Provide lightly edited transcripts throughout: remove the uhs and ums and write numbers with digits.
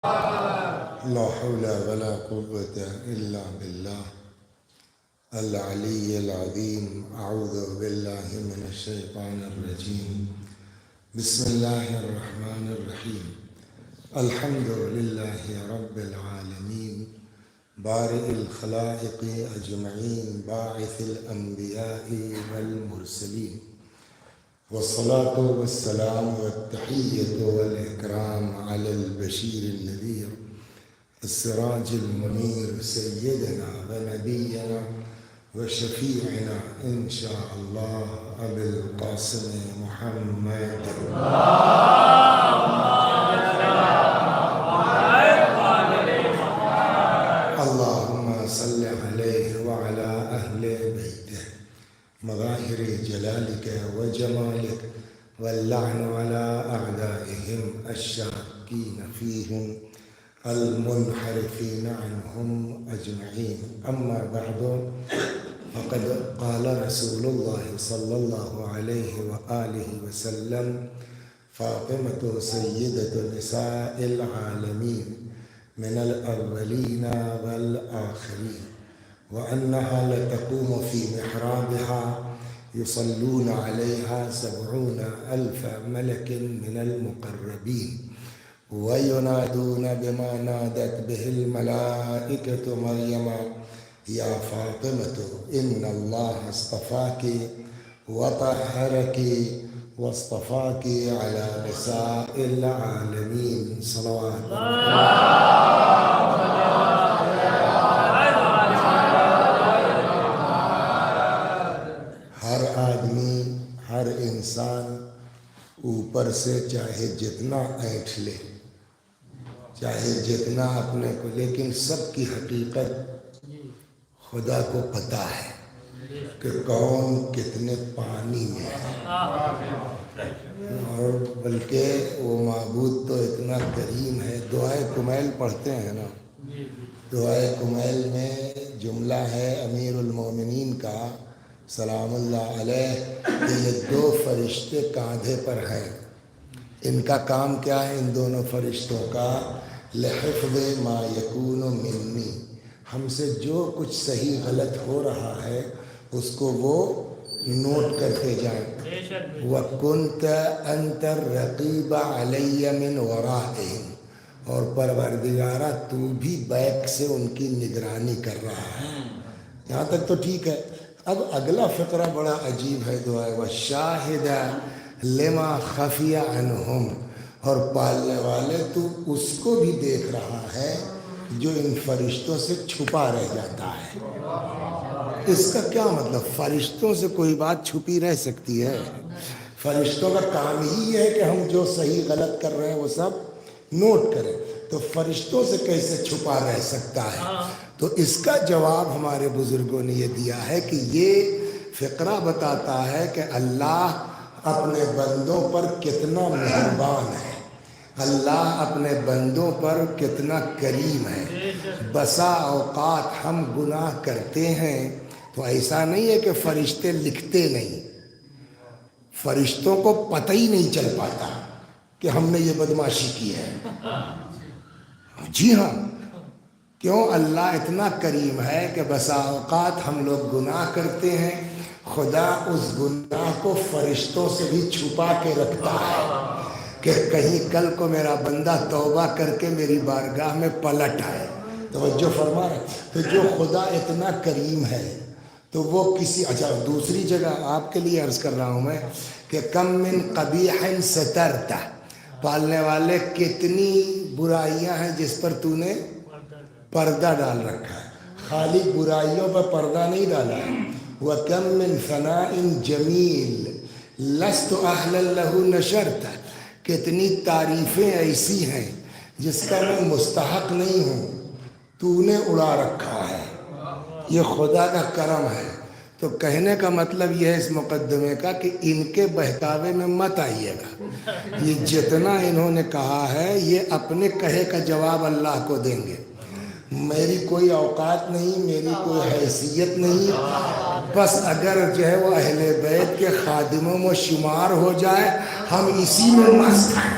لا حول ولا قوة إلا بالله العلي العظيم. أعوذ بالله من الشيطان الرجيم. بسم الله الرحمن الرحيم. الحمد لله رب العالمين بارئ الخلائق أجمعين باعث الأنبياء والمرسلين، والصلاة والسلام والتحية والإكرام على البشير النذير السراج المنير سيدنا ونبينا وشفيعنا إن شاء الله أبي القاسم محمد. اللهم صل عليه وعلى أهل بيته مظاهر جلالك وجمالك، واللعن على أعدائهم الشاكين فيهم المنحرفين عنهم أجمعين. أما بعد، فقد قال رسول الله صلى الله عليه وآله وسلم: فاطمة سيدة نساء العالمين من الأولين والآخرين، وأنها لتقوم في محرابها يصلون عليها 70,000 ملك من المقربين، وينادون بما نادت به الملائكة مريم: يا فاطمة إن الله اصطفاك وطهرك واصطفاك على نساء العالمين. صلوات ہر آدمی، ہر انسان اوپر سے چاہے جتنا اینٹھ لے، چاہے جتنا اپنے کو، لیکن سب کی حقیقت خدا کو پتہ ہے کہ کون کتنے پانی میں ہے، اور بلکہ وہ معبود تو اتنا کریم ہے۔ دعائے کمیل پڑھتے ہیں نا، دعائے کمیل میں جملہ ہے امیر المومنین کا سلام اللہ علیہ کہ یہ 2 فرشتے کاندھے پر ہیں۔ ان کا کام کیا ہے؟ ان دونوں فرشتوں کا لحفظ ما یکون منی، ہم سے جو کچھ صحیح غلط ہو رہا ہے اس کو وہ نوٹ کرتے جائیں۔ وَكُنْتَ أَنْتَ الرَّقِيبَ عَلَيَّ مِنْ وَرَائِهِمْ، اور پروردگارہ تو بھی بیک سے ان کی نگرانی کر رہا ہے۔ یہاں تک تو ٹھیک ہے۔ اب اگلا فقرہ بڑا عجیب ہے، دعا ہے وَالشَّاهِدَ لِمَا خَفِيَ عَنْهُمْ، اور پالنے والے تو اس کو بھی دیکھ رہا ہے جو ان فرشتوں سے چھپا رہ جاتا ہے۔ اس کا کیا مطلب؟ فرشتوں سے کوئی بات چھپی رہ سکتی ہے؟ فرشتوں کا کام ہی ہے کہ ہم جو صحیح غلط کر رہے ہیں وہ سب نوٹ کریں، تو فرشتوں سے کیسے چھپا رہ سکتا ہے؟ تو اس کا جواب ہمارے بزرگوں نے یہ دیا ہے کہ یہ فقرہ بتاتا ہے کہ اللہ اپنے بندوں پر کتنا مہربان ہے، اللہ اپنے بندوں پر کتنا کریم ہے۔ بسا اوقات ہم گناہ کرتے ہیں تو ایسا نہیں ہے کہ فرشتے لکھتے نہیں، فرشتوں کو پتہ ہی نہیں چل پاتا کہ ہم نے یہ بدماشی کی ہے۔ جی ہاں، کیوں؟ اللہ اتنا کریم ہے کہ بسا اوقات ہم لوگ گناہ کرتے ہیں، خدا اس گناہ کو فرشتوں سے بھی چھپا کے رکھتا ہے کہ کہیں کل کو میرا بندہ توبہ کر کے میری بارگاہ میں پلٹ آئے۔ توجہ فرما رہے۔ تو جو خدا اتنا کریم ہے تو وہ کسی، اچھا دوسری جگہ آپ کے لیے عرض کر رہا ہوں میں کہ کم من قبیح سترتا، پالنے والے کتنی برائیاں ہیں جس پر تو نے پردہ ڈال رکھا ہے۔ خالی برائیوں پر پردہ نہیں ڈالا ہے۔ وَكَم مِّن ثَنَاءٍ جَمِيلٍ لَسْتُ أَهْلًا لَهُ نَشَرْتَ، کتنی تعریفیں ایسی ہیں جس کا میں مستحق نہیں ہوں، تو نے اڑا رکھا ہے۔ یہ خدا کا کرم ہے۔ تو کہنے کا مطلب یہ ہے اس مقدمے کا کہ ان کے بہکاوے میں مت آئیے گا۔ یہ جتنا انہوں نے کہا ہے یہ اپنے کہے کا جواب اللہ کو دیں گے۔ میری کوئی اوقات نہیں، میری کوئی حیثیت نہیں، بس اگر جو ہے وہ اہل بیت کے خادموں میں شمار ہو جائے، ہم اسی میں مست ہیں۔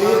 1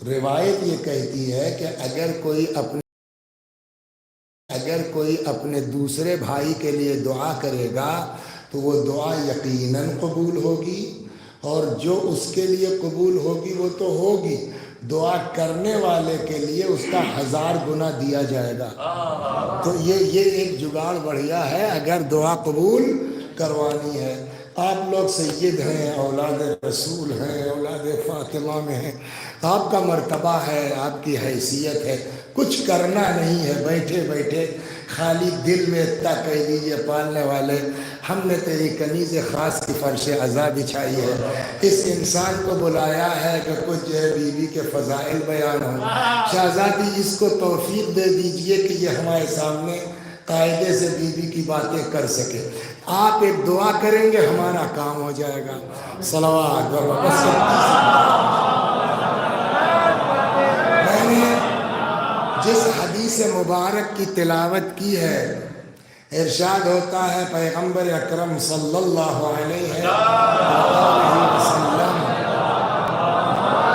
روایت یہ کہتی ہے کہ اگر کوئی اپنے دوسرے بھائی کے لیے دعا کرے گا تو وہ دعا یقیناً قبول ہوگی، اور جو اس کے لیے قبول ہوگی وہ تو ہوگی، دعا کرنے والے کے لیے اس کا 1000 گنا دیا جائے گا۔ تو یہ ایک جگاڑ بڑھیا ہے اگر دعا قبول کروانی ہے۔ آپ لوگ سید ہیں، اولاد رسول ہیں، اولاد فاطمہ میں ہیں، آپ کا مرتبہ ہے، آپ کی حیثیت ہے، کچھ کرنا نہیں ہے، بیٹھے بیٹھے خالی دل میں اتنا کہہ دیجیے پالنے والے ہم نے تیری کنیز خاص کی فرش عزا بچھائی ہے۔ اس انسان کو بلایا ہے کہ کچھ جو ہے بیوی کے فضائل بیان ہوں۔ شہزادی اس کو توفیق دے دیجئے کہ یہ ہمارے سامنے قاعدے سے بیوی کی باتیں کر سکے۔ آپ ایک دعا کریں گے ہمارا کام ہو جائے گا۔ صلوات میں نے جس حدیث مبارک کی تلاوت کی ہے، ارشاد ہوتا ہے پیغمبر اکرم صلی اللہ علیہ وسلم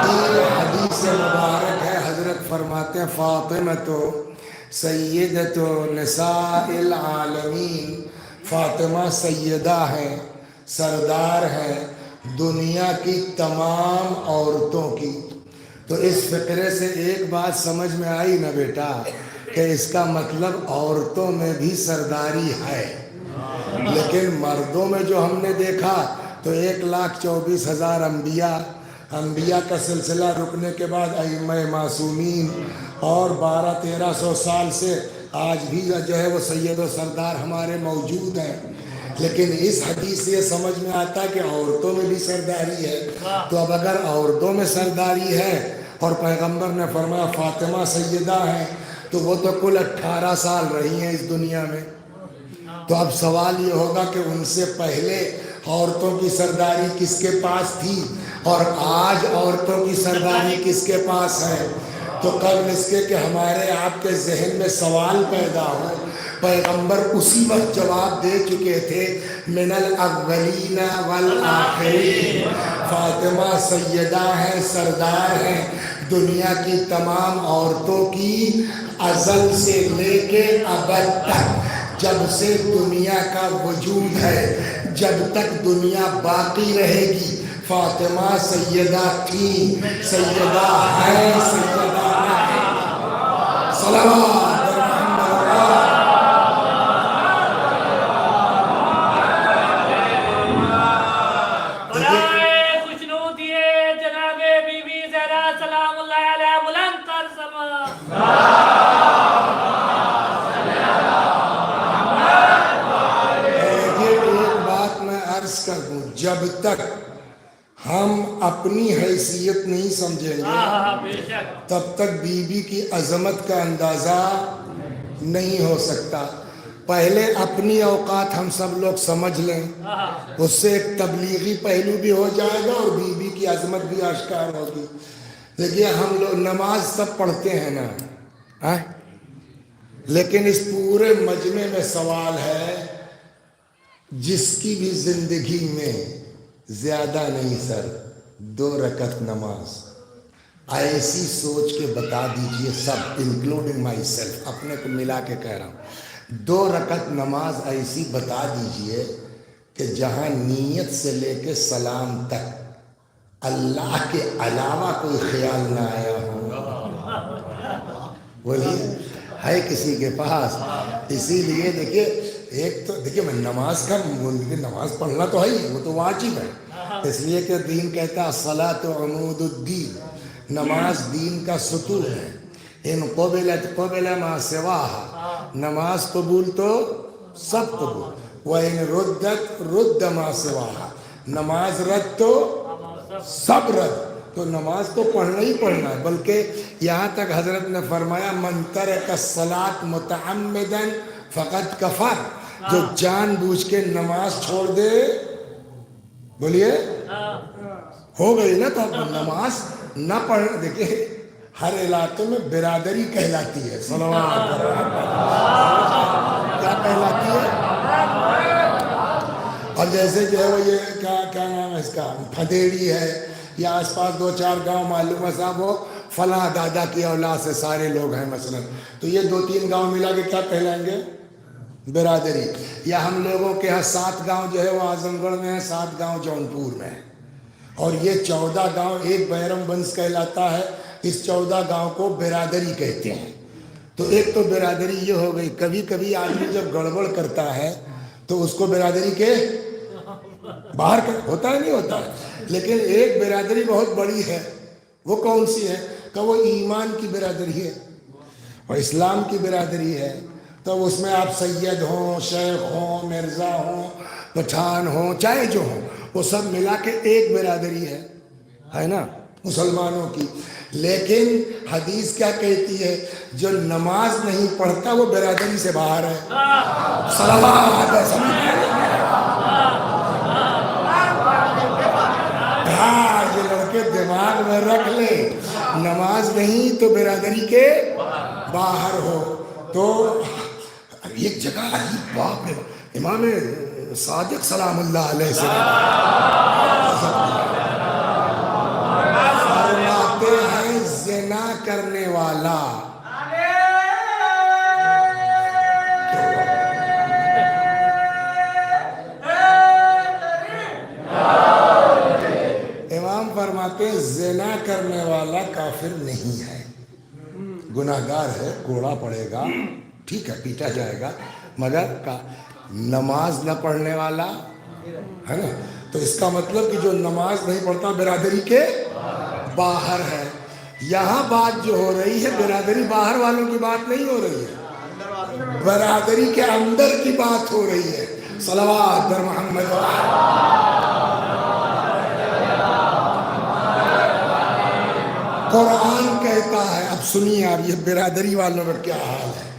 کی حدیث مبارک ہے، حضرت فرماتے ہیں فاطمہ سیدۃ نساء العالمین، فاطمہ سیدہ ہیں، سردار ہیں دنیا کی تمام عورتوں کی۔ تو اس فقرے سے ایک بات سمجھ میں آئی نا بیٹا کہ اس کا مطلب عورتوں میں بھی سرداری ہے، لیکن مردوں میں جو ہم نے دیکھا تو 1,24,000 انبیاء کا سلسلہ رکنے کے بعد ائمہ معصومین اور 1200-1300 سال سے آج بھی جو ہے وہ سید و سردار ہمارے موجود ہیں۔ لیکن اس حدیث سے یہ سمجھ میں آتا ہے کہ عورتوں میں بھی سرداری ہے۔ تو اب اگر عورتوں میں سرداری ہے اور پیغمبر نے فرمایا فاطمہ سیدہ ہیں تو وہ تو کل 18 سال رہی ہیں اس دنیا میں، تو اب سوال یہ ہوگا کہ ان سے پہلے عورتوں کی سرداری کس کے پاس تھی اور آج عورتوں کی سرداری کس کے پاس ہے؟ تو قبل اس کے کہ ہمارے آپ کے ذہن میں سوال پیدا ہو، پیغمبر اسی وقت جواب دے چکے تھے من الاولین والآخرین، فاطمہ سیدہ ہیں، سردار ہیں دنیا کی تمام عورتوں کی، ازل سے لے کے ابد تک، جب سے دنیا کا وجود ہے، جب تک دنیا باقی رہے گی فاطمہ سیدہ تھی، سیدہ ہے، سیدہ ہے۔ صلوات کر دوں، جب تک ہم اپنی حیثیت نہیں سمجھیں گے تب تک بیوی کی عظمت کا اندازہ نہیں ہو سکتا۔ پہلے اپنی اوقات ہم سب لوگ سمجھ لیں، اس سے ایک تبلیغی پہلو بھی ہو جائے گا اور بیوی کی عظمت بھی آشکار ہوگی۔ دیکھیے ہم لوگ نماز سب پڑھتے ہیں نا، لیکن اس پورے مجمع میں سوال ہے جس کی بھی زندگی میں زیادہ نہیں سر 2 رکعت نماز، ایسی سوچ کے بتا دیجئے سب انکلوڈنگ مائی سیلف، اپنے کو ملا کے کہہ رہا ہوں، 2 رکعت نماز ایسی بتا دیجئے کہ جہاں نیت سے لے کے سلام تک اللہ کے علاوہ کوئی خیال نہ آیا ہو۔ بولیے ہے کسی کے پاس؟ اسی لیے دیکھیے ایک تو دیکھیے میں نماز کا نماز پڑھنا تو ہے ہی، وہ تو واجب ہے، اس لیے کہ دین کہتا ہے الصلاۃ عمود الدین، نماز دین کا ستون ہے۔ ان قبلت قبل ما سواہا، نماز قبول تو سب قبول، وَإِن رُدَّتْ رُدَّ مَا سِوَاهَا، نماز رد تو سب رد۔ تو نماز تو پڑھنا ہی پڑھنا ہے، بلکہ یہاں تک حضرت نے فرمایا من ترک الصلاۃ متعمدا فقد کفر، جو جان بوجھ کے نماز چھوڑ دے، بولیے ہو گئی نا۔ تو نماز نہ پڑھ، دیکھیے ہر علاقے میں برادری کہلاتی ہے، صلوات کیا کہلاتی ہے؟ اور جیسے جو ہے وہ یہ کیا نام ہے اس کا، پھدیڑی ہے یا آس پاس 2-4 گاؤں معلوم ہے صاحب وہ فلاں دادا کی اولاد سے سارے لوگ ہیں مثلا، تو یہ 2-3 گاؤں ملا کے کیا کہلائیں گے؟ برادری۔ یا ہم لوگوں کے یہاں 7 گاؤں جو ہے وہ اعظم گڑھ میں ہے، 7 گاؤں جونپور میں ہے، اور یہ 14 گاؤں ایک بیرم بنس کہلاتا ہے۔ اس 14 گاؤں کو برادری کہتے ہیں۔ تو ایک تو برادری یہ ہو گئی، کبھی کبھی آدمی جب گڑبڑ کرتا ہے تو اس کو برادری کے باہر ہوتا ہے، نہیں ہوتا ہے، لیکن ایک برادری بہت بڑی ہے، وہ کون سی ہے؟ کہ وہ ایمان کی برادری ہے اور اسلام کی برادری ہے۔ تو اس میں آپ سید ہوں، شیخ ہوں، مرزا ہوں، پٹھان ہوں، چاہے جو ہوں، وہ سب ملا کے ایک برادری ہے نا مسلمانوں کی۔ لیکن حدیث کیا کہتی ہے؟ جو نماز نہیں پڑھتا وہ برادری سے باہر ہے۔ صلوات ہاں، یہ لڑکے دماغ میں رکھ لے، نماز نہیں تو برادری کے باہر ہو۔ تو ایک جگہ عجیب، باپ رے، امام صادق سلام اللہ علیہ سے فرماتے ہیں زنا کرنے والا امام فرماتے ہیں زنا کرنے والا کافر نہیں ہے، گناہگار ہے، کوڑا پڑے گا، ٹھیک ہے، پیٹا جائے گا، مگر نماز نہ پڑھنے والا ہے نا۔ تو اس کا مطلب کہ جو نماز نہیں پڑھتا برادری کے باہر ہے۔ یہاں بات جو ہو رہی ہے برادری باہر والوں کی بات نہیں ہو رہی ہے، برادری کے اندر کی بات ہو رہی ہے۔ صلوات بر محمد۔ قرآن کہتا ہے، اب سنیے آپ یہ برادری والوں کا کیا حال ہے۔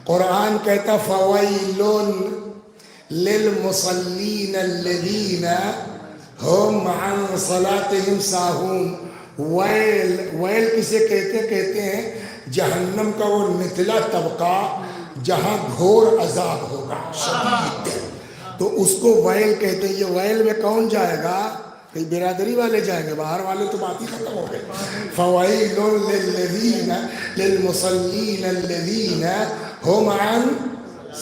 قرآن کہتا فویل للمصلین الذین هم عن صلاتهم ساہون۔ ویل کسے کہتے ہیں؟ جہنم کا وہ نچلا طبقہ جہاں گھور عذاب ہوگا شدید، تو اس کو ویل کہتے ہیں۔ یہ ویل میں کون جائے گا؟ کہ برادری والے جائیں گے، باہر والے تو بات ہی ختم ہو گئے۔ فویل للذین للمصلین الذین هم عن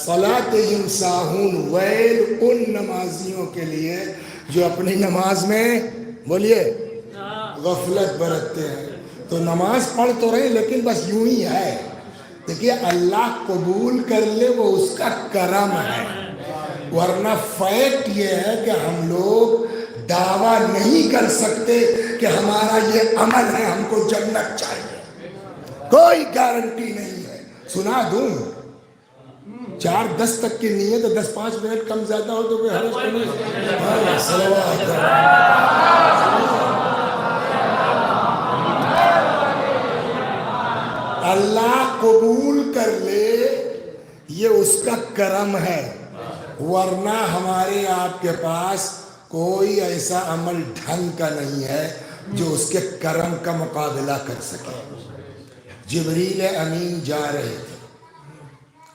صلاتهم ساہون۔ ویل ان نمازیوں کے لیے جو اپنی نماز میں بولیے غفلت برتتے ہیں۔ تو نماز پڑھ تو رہے لیکن بس یوں ہی ہے۔ دیکھیے اللہ قبول کر لے وہ اس کا کرم ہے، ورنہ فیکٹ یہ ہے کہ ہم لوگ دعویٰ نہیں کر سکتے کہ ہمارا یہ عمل ہے، ہم کو جنت چاہیے، کوئی گارنٹی نہیں ہے۔ سنا دوں 4:10 تک کی نیت ہے، 10-5 منٹ کم زیادہ ہو تو کوئی حرج تو نہیں۔ صلوات اللہ قبول کر لے یہ اس کا کرم ہے، ورنہ ہمارے آپ کے پاس کوئی ایسا عمل ڈھنگ کا نہیں ہے جو اس کے کرم کا مقابلہ کر سکے۔ جبریل امین جا رہے تھے،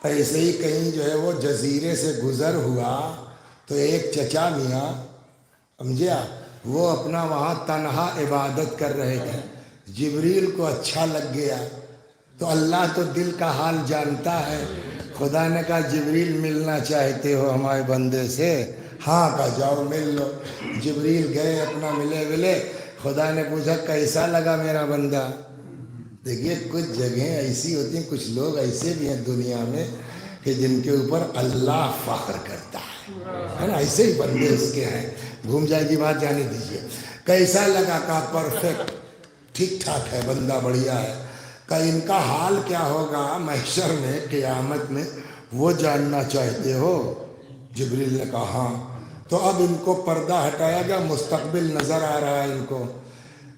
ایسے ہی کہیں جو ہے وہ جزیرے سے گزر ہوا تو ایک چچا میاں سمجھے آپ، وہ اپنا وہاں تنہا عبادت کر رہے تھے۔ جبریل کو اچھا لگ گیا، تو اللہ تو دل کا حال جانتا ہے، خدا نے کہا جبریل ملنا چاہتے ہو ہمارے بندے سے؟ ہاں، کہا جاؤ مل لو۔ جبریل گئے، اپنا ملے، خدا نے پوچھا کیسا لگا میرا بندہ؟ دیکھیے کچھ جگہیں ایسی ہوتی ہیں، کچھ لوگ ایسے بھی ہیں دنیا میں کہ جن کے اوپر اللہ فخر کرتا ہے نا، ایسے ہی بندے اس کے ہیں۔ گھوم جائے گی بات، جانے دیجیے۔ کیسا لگا؟ کہا پرفیکٹ، ٹھیک ٹھاک ہے، بندہ بڑھیا ہے۔ کہ ان کا حال کیا ہوگا محشر میں، قیامت میں، وہ جاننا چاہتے ہو؟ جبریل نے کہا ہاں۔ تو اب ان کو پردہ ہٹایا گیا، مستقبل نظر آ رہا ہے ان کو،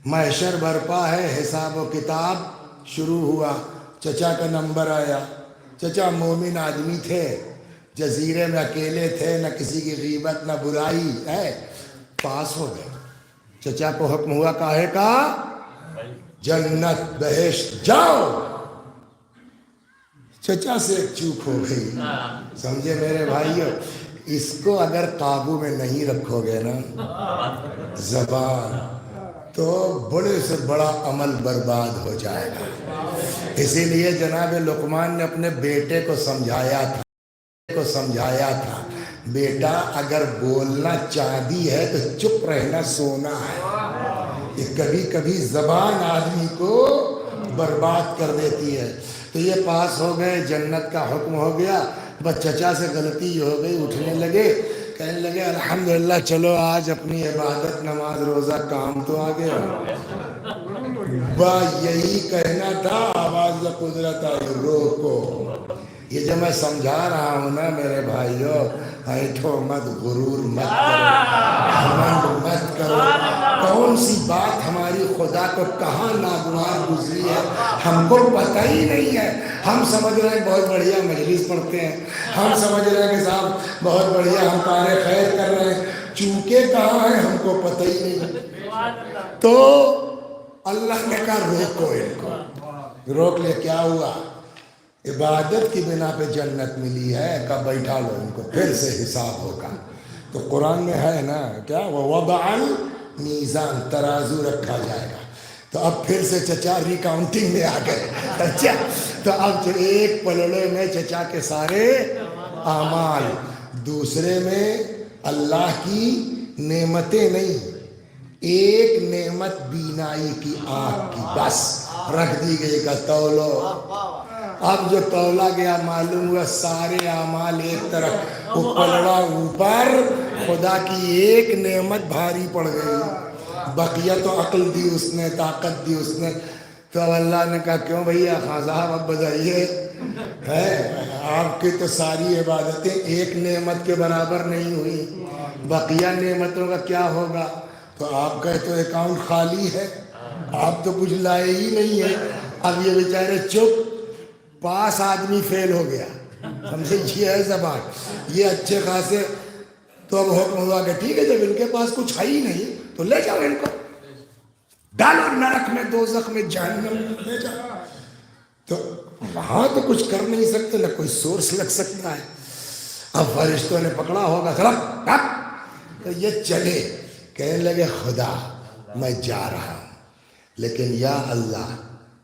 محشر برپا ہے، حساب و کتاب شروع ہوا۔ چچا کا نمبر آیا، چچا مومن آدمی تھے، جزیرے میں اکیلے تھے، نہ کسی کی غیبت نہ برائی ہے، پاس ہو گئے۔ چچا کو حکم ہوا کاہے کا؟ جنت بہشت جاؤ۔ چچا سے ایک چوک ہو گئی، سمجھے میرے بھائیو۔ اس کو اگر قابو میں نہیں رکھو گے نا، زبان تو بڑے سے بڑا عمل برباد ہو جائے گا. اسی لیے جناب لقمان نے اپنے بیٹے کو سمجھایا تھا بیٹا اگر بولنا چاندی ہے تو چپ رہنا سونا ہے. یہ کبھی کبھی زبان آدمی کو برباد کر دیتی ہے. تو یہ پاس ہو گئے, جنت کا حکم ہو گیا. بس چچا سے غلطی یہ ہو گئی, اٹھنے لگے, کہنے لگے الحمدللہ چلو آج اپنی عبادت نماز روزہ کام تو آ گیا. یہی کہنا تھا, آواز قدرت آئی روکو. یہ جو میں سمجھا رہا ہوں نا میرے بھائیو, ایٹھو مت, غرور مت کرو, گھمنڈ مت کرو. کون سی بات ہماری خدا کو کہاں ناگوار گزری ہے ہم کو پتہ ہی نہیں ہے. ہم سمجھ رہے ہیں بہت بڑھیا مجلس پڑھتے ہیں, ہم سمجھ رہے ہیں کہ صاحب بہت بڑھیا ہم کار خیر کر رہے ہیں, چونکہ کہاں ہے ہم کو پتہ ہی نہیں. تو اللہ نے کہا روکو ان کو. روک لے, کیا ہوا؟ عبادت کی بنا پہ جنت ملی ہے, کب بیٹھا لو ان کو, پھر سے حساب ہوگا. تو قرآن میں ہے نا کیا, وَوَضَعَ الْمِيزَانَ, ترازو رکھا جائے گا. تو اب پھر سے چچا ریکاؤنٹنگ میں آ گئے. اچھا, تو اب ایک پلڑے میں چچا کے سارے اعمال, دوسرے میں اللہ کی نعمتیں نہیں, ایک نعمت بینائی کی آنکھ کی, بس رکھ دی گئی کا تولو. اب جو تولا گیا معلوم ہوا سارے اعمال ایک طرف, وہ پلڑا اوپر, خدا کی ایک نعمت بھاری پڑ گئی. بقیہ تو عقل دی اس نے, طاقت دی اس نے. تو اللہ نے کہا کیوں بھیا خان صاحب اب بتائیے, ہے آپ کی تو ساری عبادتیں ایک نعمت کے برابر نہیں ہوئی, بقیہ نعمتوں کا کیا ہوگا؟ تو آپ کا تو اکاؤنٹ خالی ہے, آپ تو کچھ لائے ہی نہیں ہے. اب یہ بیچارے چپ, پاس آدمی فیل ہو گیا, سمجھے, یہ ہے زبان, یہ اچھے خاصے. تو اب حکم ہوا کہ ٹھیک ہے, جب ان کے پاس کچھ ہے ہی نہیں تو لے جاؤ ان کو, ڈالو نرک میں, دوزخ میں, جہنم میں لے جاؤ. تو وہاں تو کچھ کر نہیں سکتے, نہ کوئی سورس لگ سکتا ہے. اب فرشتوں نے پکڑا ہوگا, تو یہ چلے, کہنے لگے خدا میں جا رہا ہوں, لیکن یا اللہ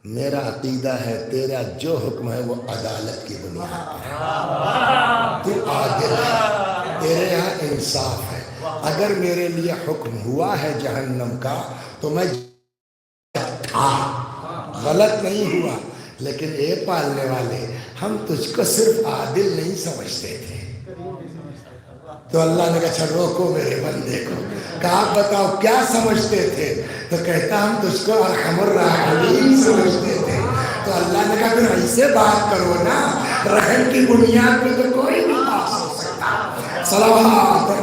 میرا عقیدہ ہے تیرا جو حکم ہے وہ عدالت کی بنیاد پر ہے, تو عادل ہے, تیرے یہاں انصاف ہے. اگر میرے لیے حکم ہوا ہے جہنم کا تو میں تھا, غلط نہیں ہوا. لیکن اے پالنے والے, ہم تجھ کو صرف عادل نہیں سمجھتے تھے. تو اللہ نے کہا اچھا روکو میرے بندے کو, کہا بتاؤ کیا سمجھتے تھے؟ تو کہتا ہم تجھ کو ارحم الراحمین سمجھتے تھے. تو اللہ نے کہا پھر ایسے بات کرو نا, رحم کی بنیاد پہ تو کوئی نہیں پاس ہو سکتا. صلوات,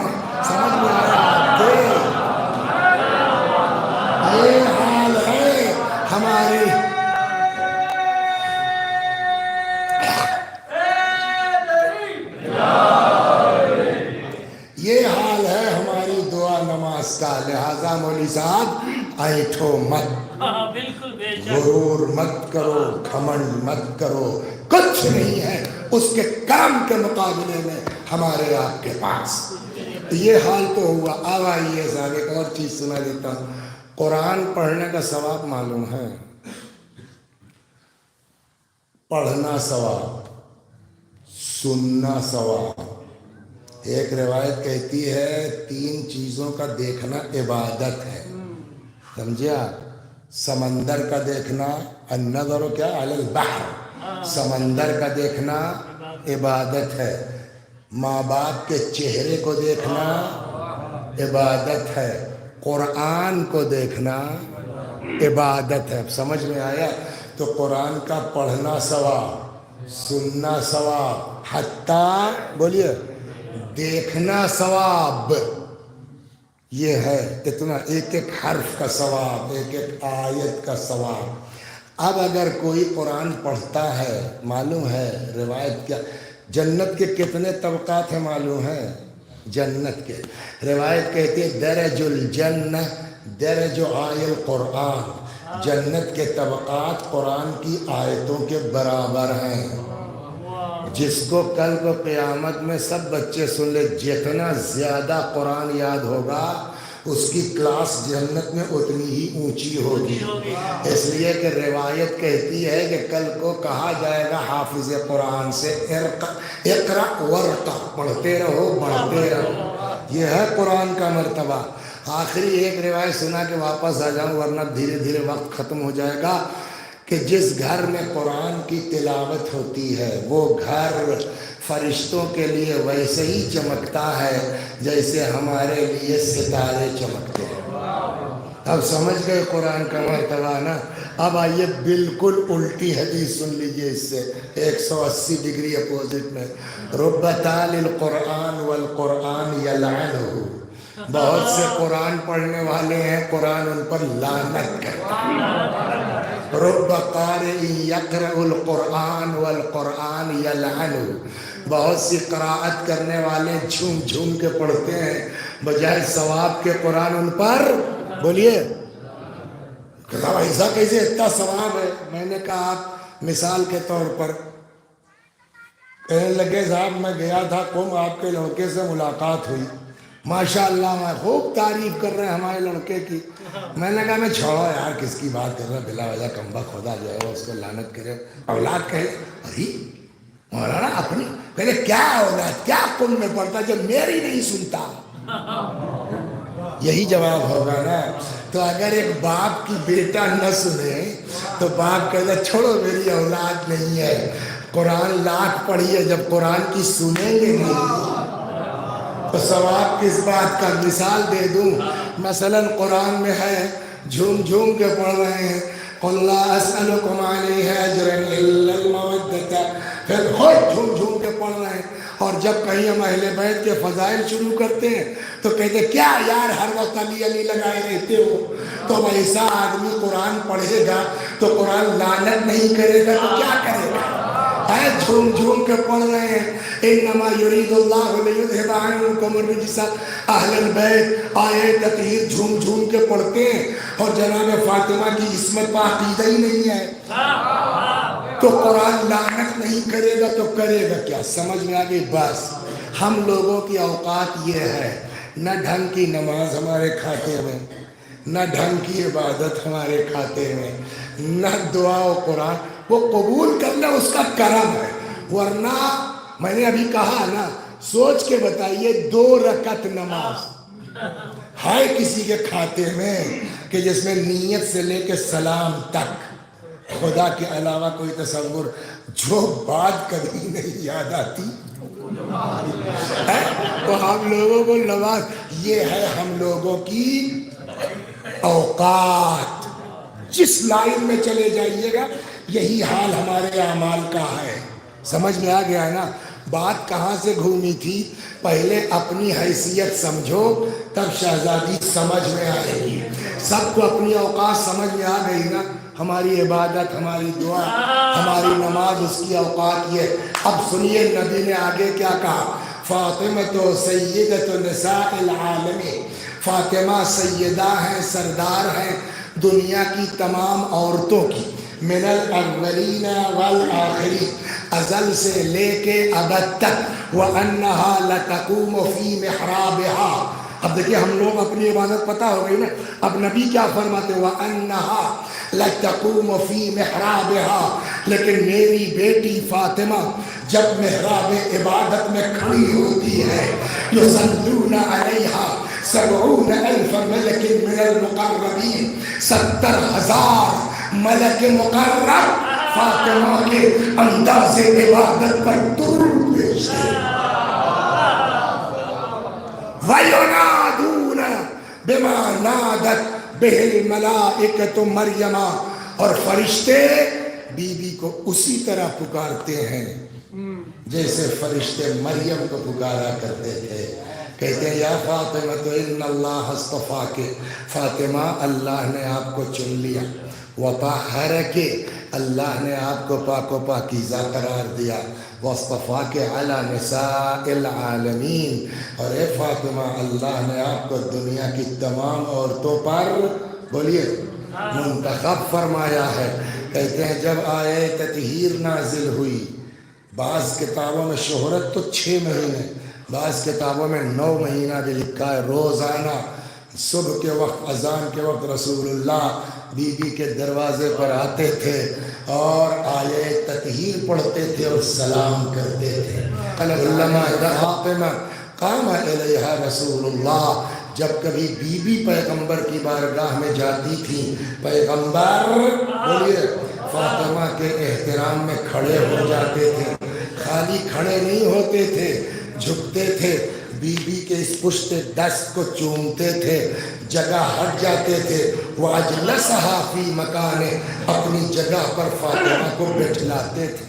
سمجھ میں آیا؟ یہ حال ہے ہماری, یہ حال ہے ہماری دعا نماز کا. لہذا مولوی صاحب ایٹھو مت, بالکل بے شک, غرور مت کرو, گھمنڈ مت کرو, کچھ نہیں ہے اس کے کام کے مقابلے میں ہمارے آپ کے پاس. یہ حال تو ہوا. اب آئیے صاحب ایک اور چیز سنا دیتا ہوں. قرآن پڑھنے کا ثواب معلوم ہے, پڑھنا ثواب, سننا ثواب. ایک روایت کہتی ہے 3 چیزوں کا دیکھنا عبادت ہے, سمجھے آپ؟ سمندر کا دیکھنا, النظر کیا علی البحر, سمندر کا دیکھنا عبادت ہے. ماں باپ کے چہرے کو دیکھنا عبادت ہے. قرآن کو دیکھنا عبادت ہے. سمجھ میں آیا؟ تو قرآن کا پڑھنا ثواب, سننا ثواب, حتیٰ بولیے دیکھنا ثواب. یہ ہے اتنا, ایک ایک حرف کا ثواب, ایک ایک آیت کا ثواب. اب اگر کوئی قرآن پڑھتا ہے, معلوم ہے روایت کیا, جنت کے کتنے طبقات ہیں معلوم ہے؟ جنت کے روایت کہتی ہے درج الجنہ درج آیہ القرآن, جنت کے طبقات قرآن کی آیتوں کے برابر ہیں. جس کو کل کو قیامت میں سب بچے سن لے, جتنا زیادہ قرآن یاد ہوگا اس کی کلاس جنت میں اتنی ہی اونچی ہوگی، اس لیے کہ روایت کہتی ہے کہ کل کو کہا جائے گا حافظ قرآن سے اقرا ورقا، پڑھتے رہو بڑھتے رہو، یہ ہے قرآن کا مرتبہ۔ آخری ایک روایت سنا کے واپس آ جاؤں ورنہ دھیرے دھیرے وقت ختم ہو جائے گا، کہ جس گھر میں قرآن کی تلاوت ہوتی ہے وہ گھر فرشتوں کے لیے ویسے ہی چمکتا ہے جیسے ہمارے لیے ستارے چمکتے ہیں۔ اب سمجھ گئے قرآن کا مرتبہ نا؟ اب آئیے بالکل الٹی حدیث سن لیجئے، اس سے 180 ڈگری اپوزٹ میں، رب تال القرآن والقرآن یلعنہ، بہت سے قرآن پڑھنے والے ہیں قرآن ان پر لعنت کرتا ہے، رب قارئ یقرأ القرآن والقرآن یلعنہ، بہت سی قراءت کرنے والے جھوم جھوم کے پڑھتے ہیں بجائے ثواب کے قرآن ان پر، بولیے صاحب ایسا کیسے اتنا ثواب ہے؟ میں نے کہا آپ مثال کے طور پر کہنے لگے صاحب میں گیا تھا قم، آپ کے لڑکے سے ملاقات ہوئی، ماشاءاللہ میں خوب تعریف کر رہے ہیں ہمارے لڑکے کی، میں نے کہا میں چھوڑو یار کس کی بات کر رہا بلا وجہ کمبا خدا جو ہے اس کو لعنت کرے، اولاد کہے ارے مولانا اپنی، کہے کیا اولاد کیا قم میں پڑھتا جب میری نہیں سنتا، یہی جواب ہوگا نا۔ تو اگر ایک باپ کی بیٹا نہ سنے تو باپ کہتا چھوڑو میری اولاد نہیں ہے، قرآن لاکھ پڑھیے جب قرآن کی سنیں گے نہیں تو ثواب کس بات کا؟ مثال دے دوں، مثلا قرآن میں ہے جھوم جھوم کے پڑھ رہے ہیں قل لا اسألکم علیہ اجرا الا المودۃ، پھر خود جھوم جھوم کے پڑھ رہے ہیں، اور جب کہیں ہم اہل بیت کے فضائل شروع کرتے ہیں تو کہتے کیا یار ہر وقت علی علی لگائے رہتے ہو، تو اب ایسا آدمی قرآن پڑھے گا تو قرآن لعنت نہیں کرے گا تو کیا کرے گا؟ جھوم جھوم کے پڑھ رہے ہیں انما یرید اللہ لیذھب عنکم الرجس اہل البیت، آیے تطہیر جھوم جھوم کے پڑھتے ہیں اور جناب فاطمہ کی عصمت پہ عقیدہ ہی نہیں ہے، تو قرآن لعنت نہیں کرے گا تو کرے گا کیا؟ سمجھ میں آگئی؟ بس ہم لوگوں کی اوقات یہ ہے، نہ ڈھنگ کی نماز ہمارے کھاتے میں، نہ ڈھنگ کی عبادت ہمارے کھاتے میں، نہ دعا و قرآن، وہ قبول کرنا اس کا کرم ہے، ورنہ میں نے ابھی کہا نا سوچ کے بتائیے 2 رکعت نماز ہے کسی کے کھاتے میں کہ جس میں نیت سے لے کے سلام تک خدا کے علاوہ کوئی تصور، جو بات کبھی نہیں یاد آتی تو ہم لوگوں کو نماز، یہ ہے ہم لوگوں کی اوقات، جس لائن میں چلے جائیے گا یہی حال ہمارے اعمال کا ہے۔ سمجھ میں آ گیا نا؟ بات کہاں سے گھومی تھی؟ پہلے اپنی حیثیت سمجھو تب شہزادی سمجھ میں آئے گی، سب کو اپنی اوقات سمجھ میں آ گئی نا، ہماری عبادت ہماری دعا ہماری نماز اس کی اوقات یہ۔ اب سنیے نبی نے آگے کیا کہا، فاطمہ تو سیدۃ نساء العالمین، فاطمہ سیدہ ہیں سردار ہیں دنیا کی تمام عورتوں کی، من الاولین والآخرین، ازل سے لے کے ابد تک، وانہا لتقوم فی محرابہا۔ اب دیکھیں ہم لوگ اپنی عبادت پتہ ہو گئی نا، اب نبی کیا فرماتے ہیں، وانہا لتقوم فی محرابہا، لیکن میری بیٹی فاطمہ جب محراب عبادت میں کھڑی ہوتی ہے، یصلون علیہا 70,000 ملک من المقربین، 70,000 ملک مقرب فاطمہ کے انداز عبادت پر درود بھیجتے ہیں، وَيُنَادُونَ بِمَا نَادَتْ بِهِ الْمَلَائِكَةُ مَرْيَمَ، اور فرشتے بی بی کو اسی طرح پکارتے ہیں جیسے فرشتے مریم کو پکارا کرتے تھے، کہتے ہیں یا فاطمہ تو ان اللہ اصطفاک، فاطمہ اللہ نے آپ کو چن لیا، وطہرک، اللہ نے آپ کو پاک و پاکیزہ قرار دیا، واصطفاک علی نساء العالمین، اور اے فاطمہ اللہ نے آپ کو دنیا کی تمام عورتوں پر بولیے منتخب فرمایا ہے۔ کہتے ہیں جب آیے تطہیر نازل ہوئی، بعض کتابوں میں شہرت تو 6 مہینے، بعض کتابوں میں 9 مہینہ بھی لکھا ہے، روزانہ صبح کے وقت اذان کے وقت رسول اللہ بی بی کے دروازے پر آتے تھے اور آیے تطہیر پڑھتے تھے اور سلام کرتے تھے. علامہ فاطمہ قام الیہا رسول اللہ. جب کبھی بی بی پیغمبر کی بارگاہ میں جاتی تھی پیغمبر بولیے فاطمہ کے احترام میں کھڑے ہو جاتے تھے. خالی کھڑے نہیں ہوتے تھے, جھکتے تھے, بی بی کے اس پشت دست کو چومتے تھے, جگہ ہٹ جاتے تھے. واجلسہا فی مکانے, اپنی جگہ پر فاطمہ کو بٹھلاتے تھے.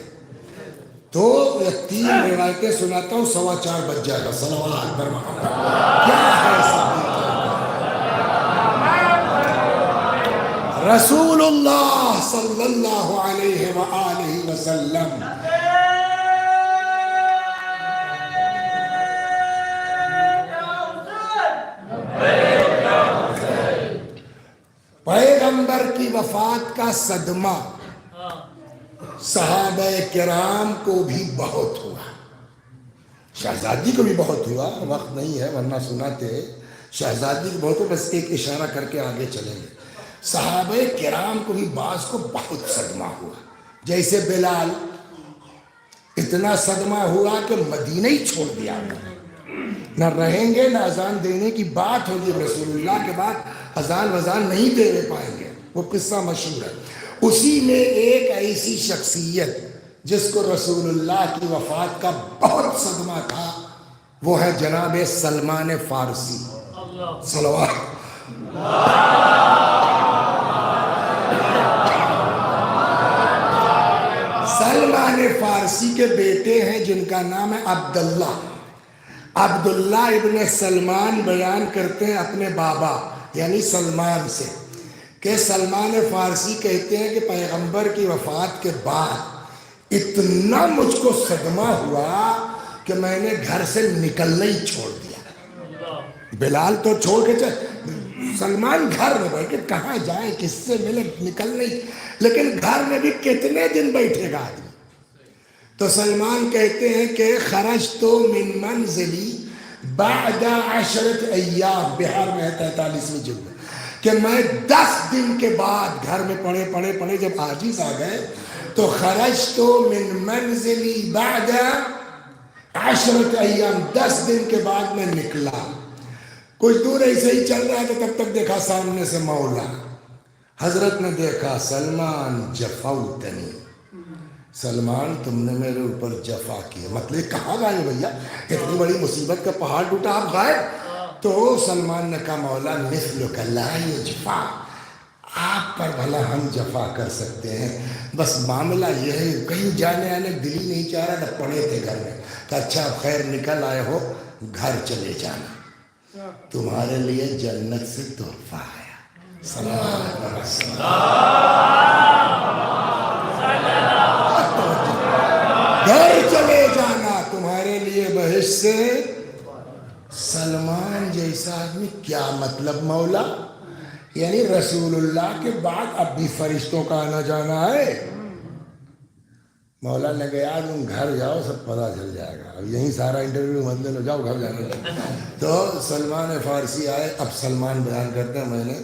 تو یہ 3 روایتیں سناتا ہوں, 4:15 بج جائے گا. صلوات پر محمد. کیا ہے صدیقہ رسول اللہ صلی اللہ علیہ وآلہ وسلم. پیغمبر کی وفات کا صدمہ صحابہ کرام کو بھی بہت ہوا, شہزادی کو بھی بہت ہوا. وقت نہیں ہے ورنہ سناتے. شہزادی کو بہت ہوا, بس ایک اشارہ کر کے آگے چلیں گے. صحابہ کرام کو بھی بعض کو بہت صدمہ ہوا. جیسے بلال, اتنا صدمہ ہوا کہ مدینہ ہی چھوڑ دیا. نہ رہیں گے نہ اذان دینے کی بات ہوگی, رسول اللہ کے بعد اذان وذان نہیں دے پائیں گے. وہ قصہ مشہور ہے. اسی میں ایک ایسی شخصیت جس کو رسول اللہ کی وفات کا بہت صدمہ تھا, وہ ہے جناب سلمان فارسی. صلوات. سلمان فارسی کے بیٹے ہیں جن کا نام ہے عبداللہ. عبداللہ ابن سلمان بیان کرتے ہیں اپنے بابا یعنی سلمان سے کہ سلمان فارسی کہتے ہیں کہ پیغمبر کی وفات کے بعد اتنا مجھ کو صدمہ ہوا کہ میں نے گھر سے نکلنا ہی چھوڑ دیا. بلال تو چھوڑ کے سلمان گھر میں بیٹھے, کہاں جائیں, کس سے ملے, نکل نہیں. لیکن گھر میں بھی کتنے دن بیٹھے گا آدمی. تو سلمان کہتے ہیں کہ خرجت من منزلی بعد 10 ایام, بہار میں ہے 43ویں جلد, کہ میں 10 دن کے بعد گھر میں پڑھے جب عاجز آ گئے تو خرجت من منزلی بعد 10 ایام, 10 دن کے بعد میں نکلا. کچھ دور ایسے ہی چل رہا ہے تو تب تک دیکھا سامنے سے مولا. حضرت نے دیکھا, سلمان جفوتنی, سلمان تم نے میرے اوپر جفا کی. مطلب کہاں گئے بھیا, اتنی بڑی مصیبت کا پہاڑ ٹوٹا, آپ غائب. تو سلمان نے کہا مولا مثلک لا یجفا, آپ پر بھلا ہم جفا کر سکتے ہیں, بس معاملہ یہ ہے کہیں جانے آنے دل ہی نہیں چاہ رہا, نہ پڑے تھے گھر میں. کہ اچھا خیر نکل آئے ہو, گھر چلے جانا, تمہارے لیے جنت سے تحفہ آیا. گھر چلے جانا, تمہارے لیے بہشت سے. سلمان جیسا آدمی, کیا مطلب مولا, یعنی رسول اللہ کے بعد اب بھی فرشتوں کا آنا جانا ہے. مولا نے کہا تم گھر جاؤ, سب پتہ چل جائے گا, اب یہیں سارا انٹرویو مت لے لو, جاؤ گھر جانا. تو سلمان فارسی آئے. اب سلمان بیان کرتے ہیں میں نے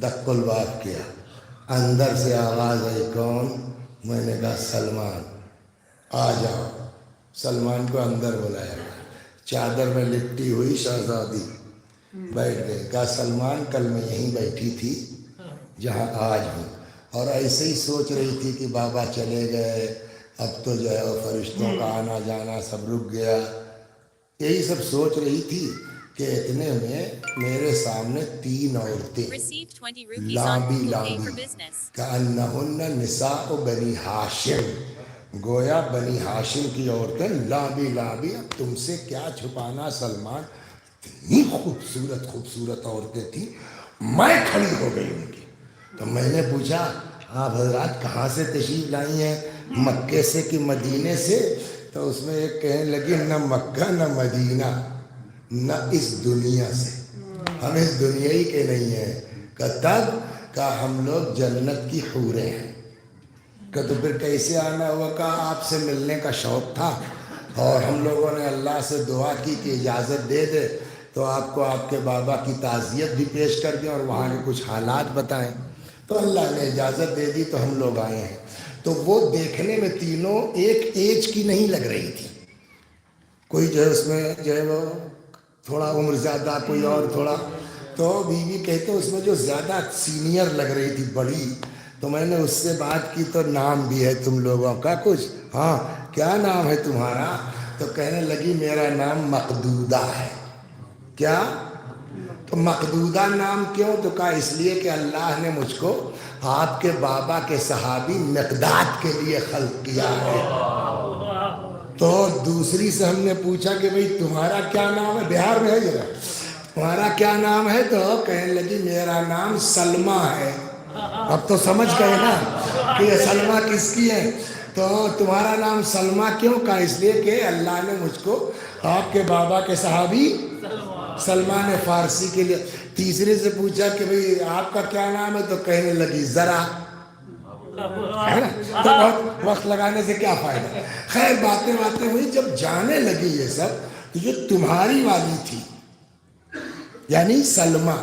دق الباب کیا, اندر سے آواز آئی, کون؟ میں نے کہا سلمان, آ جاؤ. سلمان کو اندر بلایا گیا, چادر میں لپٹی ہوئی شہزادی بیٹھ گئے. کہا سلمان کل میں یہیں بیٹھی تھی جہاں آج ہوں, اور ایسے ہی سوچ رہی تھی کہ بابا چلے گئے, اب تو جو ہے وہ فرشتوں کا آنا جانا سب رک گیا. یہی سب سوچ رہی تھی کہ اتنے میں میرے سامنے 3 عورتیں لامبی لامبی کأنہن نساء بنی ہاشم, گویا بنی ہاشم کی عورتیں لامبی لامبی. اب تم سے کیا چھپانا سلمان, اتنی خوبصورت عورتیں تھیں, میں کھڑی ہو گئی ان کی. تو میں نے پوچھا آپ حضرات کہاں سے تشریف لائی ہیں, مکے سے کہ مدینے سے؟ تو اس میں ایک کہنے لگی نہ مکہ نہ مدینہ, نہ اس دنیا سے, ہم اس دنیا ہی کے نہیں ہیں. کہ تب کہ ہم لوگ جنت کی حوریں ہیں. کہ تو پھر کیسے آنا ہوا؟ کہ آپ سے ملنے کا شوق تھا اور ہم لوگوں نے اللہ سے دعا کی کہ اجازت دے دے, تو آپ کو آپ کے بابا کی تعزیت بھی پیش کر دیں اور وہاں کے کچھ حالات بتائیں. تو اللہ نے اجازت دے دی تو ہم لوگ آئے ہیں. تو وہ دیکھنے میں تینوں ایک ایج کی نہیں لگ رہی تھی. کوئی جو ہے اس میں جو ہے وہ تھوڑا عمر زیادہ، کوئی اور تھوڑا. تو بیوی کہتے اس میں جو زیادہ سینئر لگ رہی تھی، بڑی. تو میں نے اس سے بات کی تو نام بھی ہے تم لوگوں کا کچھ؟ ہاں. کیا نام ہے تمہارا؟ تو کہنے لگی میرا نام مقدودہ ہے. کیا؟ تو مقدودہ نام کیوں؟ تو کہا اس لیے کہ اللہ نے مجھ کو آپ کے بابا کے صحابی مقداد کے لیے خلق کیا ہے. تو دوسری سے ہم نے پوچھا کہ بھئی تمہارا کیا نام ہے؟ بہار میں ہے جگہ. تمہارا کیا نام ہے؟ تو کہنے لگی میرا نام سلمہ ہے. اب تو سمجھ گئے نا کہ یہ سلمہ کس کی ہے. تو تمہارا نام سلمہ کیوں؟ کہا اس لیے کہ اللہ نے مجھ کو آپ کے بابا کے صحابی سلمان فارسی کے لیے. تیسرے سے پوچھا کہ بھئی آپ کا کیا نام ہے؟ تو کہنے لگی ذرا. ہے نا؟ تو وقت لگانے سے کیا فائدہ. خیر باتیں ہوئی. جب جانے لگی یہ سب، تو جو تمہاری والی تھی یعنی سلمہ،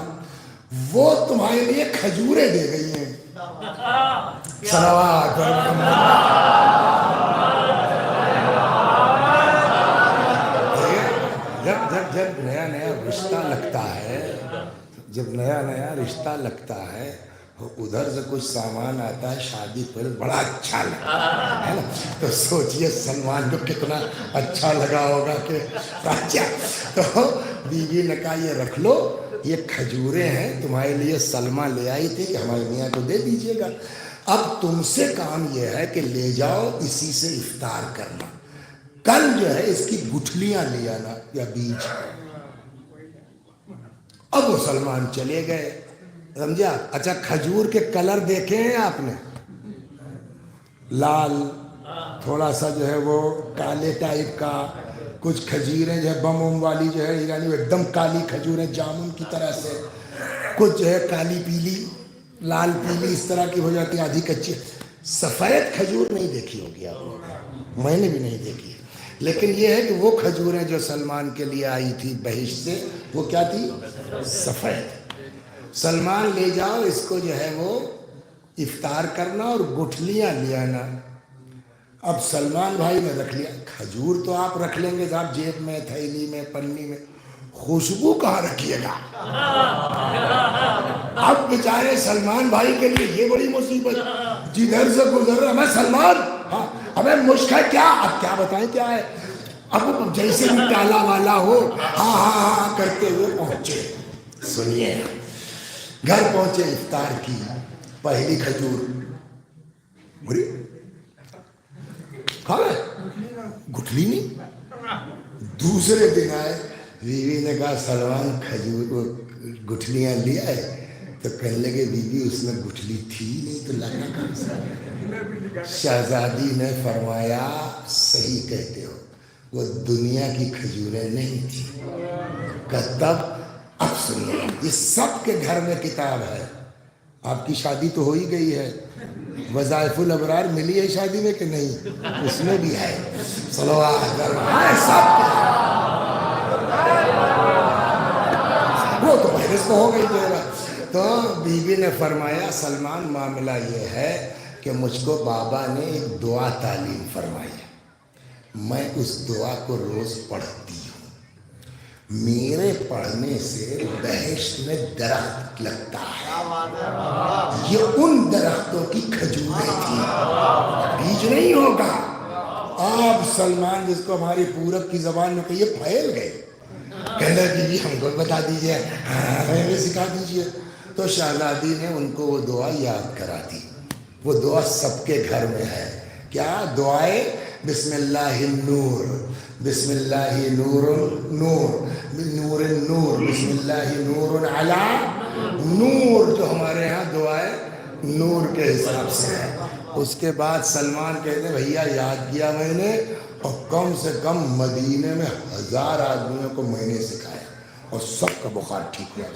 وہ تمہارے لیے کھجوریں دے گئی ہیں. صلوات جب نیا رشتہ لگتا ہے، جب نیا رشتہ لگتا ہے، ادھر سے کچھ سامان آتا ہے شادی پر بڑا اچھا لگتا ہے نا. تو سوچئے سلمان کو کتنا اچھا لگا ہوگا کہ اچھا. تو بیوی نے کہا یہ رکھ لو، یہ کھجوریں ہیں تمہارے لیے سلمہ لے آئی تھی کہ ہمارے میاں کو دے دیجیے گا. اب تم سے کام یہ ہے کہ لے جاؤ اسی سے افطار کرنا. کل جو ہے اس کی گٹھلیاں لے آنا یا بیج. اب وہ سلمان چلے گئے. سمجھا؟ اچھا کھجور کے کلر دیکھے ہیں آپ نے؟ لال، تھوڑا سا جو ہے وہ کالے ٹائپ کا. کچھ کھجوریں جو ہے بم والی جو ہے یعنی وہ ایک دم کالی کھجوریں جامن کی طرح سے. کچھ جو ہے کالی پیلی، لال پیلی اس طرح کی ہو جاتی ہے، آدھی کچی. سفید کھجور نہیں دیکھی ہوگی آپ نے، میں نے بھی نہیں دیکھی. لیکن یہ ہے کہ وہ کھجوریں جو سلمان کے لیے آئی تھی بہشت سے، وہ کیا تھی؟ سفید. سلمان لے جاؤ اس کو جو ہے وہ افطار کرنا اور گٹھلیاں لے آنا. اب سلمان بھائی نے رکھ لیا. کھجور تو آپ رکھ لیں گے صاحب جیب میں، تھیلی میں، پنی میں، خوشبو کہاں رکھیے گا؟ اب بیچارے سلمان بھائی کے لیے یہ بڑی مصیبت. جدھر سے گزر رہا میں سلمان، ہاں ابے مشک ہے کیا؟ اب کیا بتائیں کیا ہے. اب جیسے بھی ٹالا والا ہو ہاں ہاں ہاں کرتے ہوئے پہنچے. سنیے، گھر پہنچے، افطار کی پہلی کھجور بری کھا گئے، گٹھلی نہیں. دوسرے دن آئے، بیوی نے کہا سلمان کھجور گٹھلیاں لے آئے. تو کہنے لگے بیوی اس میں گٹھلی تھی نہیں تو لگا کہاں سے؟ شہزادی نے فرمایا صحیح کہتے ہو، وہ دنیا کی کھجوریں نہیں تھی. تب اب سنیے، یہ سب کے گھر میں کتاب ہے. آپ کی شادی تو ہو ہی گئی ہے، وظائف الابرار ملی ہے شادی میں کہ نہیں؟ اس میں بھی ہے. صلوات سب وہ تو پہلے تو ہو گئی تیرا. تو بیوی نے فرمایا سلمان معاملہ یہ ہے کہ مجھ کو بابا نے ایک دعا تعلیم فرمائی ہے، میں اس دعا کو روز پڑھتی ہوں. میرے پڑھنے سے بہشت میں درخت لگتا ہے. یہ ان درختوں کی کھجوریں تھیں، بیج نہیں ہوگا. آپ سلمان جس کو ہماری پورب کی زبان میں کہیے پھیل گئے. کہنے لگی ہم کو بتا دیجئے، ہمیں سکھا دیجئے. تو شہزادی نے ان کو وہ دعا یاد کرا دی. وہ دعا سب کے گھر میں ہے. کیا دعائے؟ بسم اللہ النور، بسم اللہ نور نور نور نور، بسم اللہ نور علی نور. جو ہمارے ہاں دعائے نور کے حساب سے ہے. اس کے بعد سلمان کہتے ہیں بھیا یاد کیا میں نے، اور کم سے کم مدینے میں 1000 آدمیوں کو میں نے سکھایا اور سب کا بخار ٹھیک ہوا.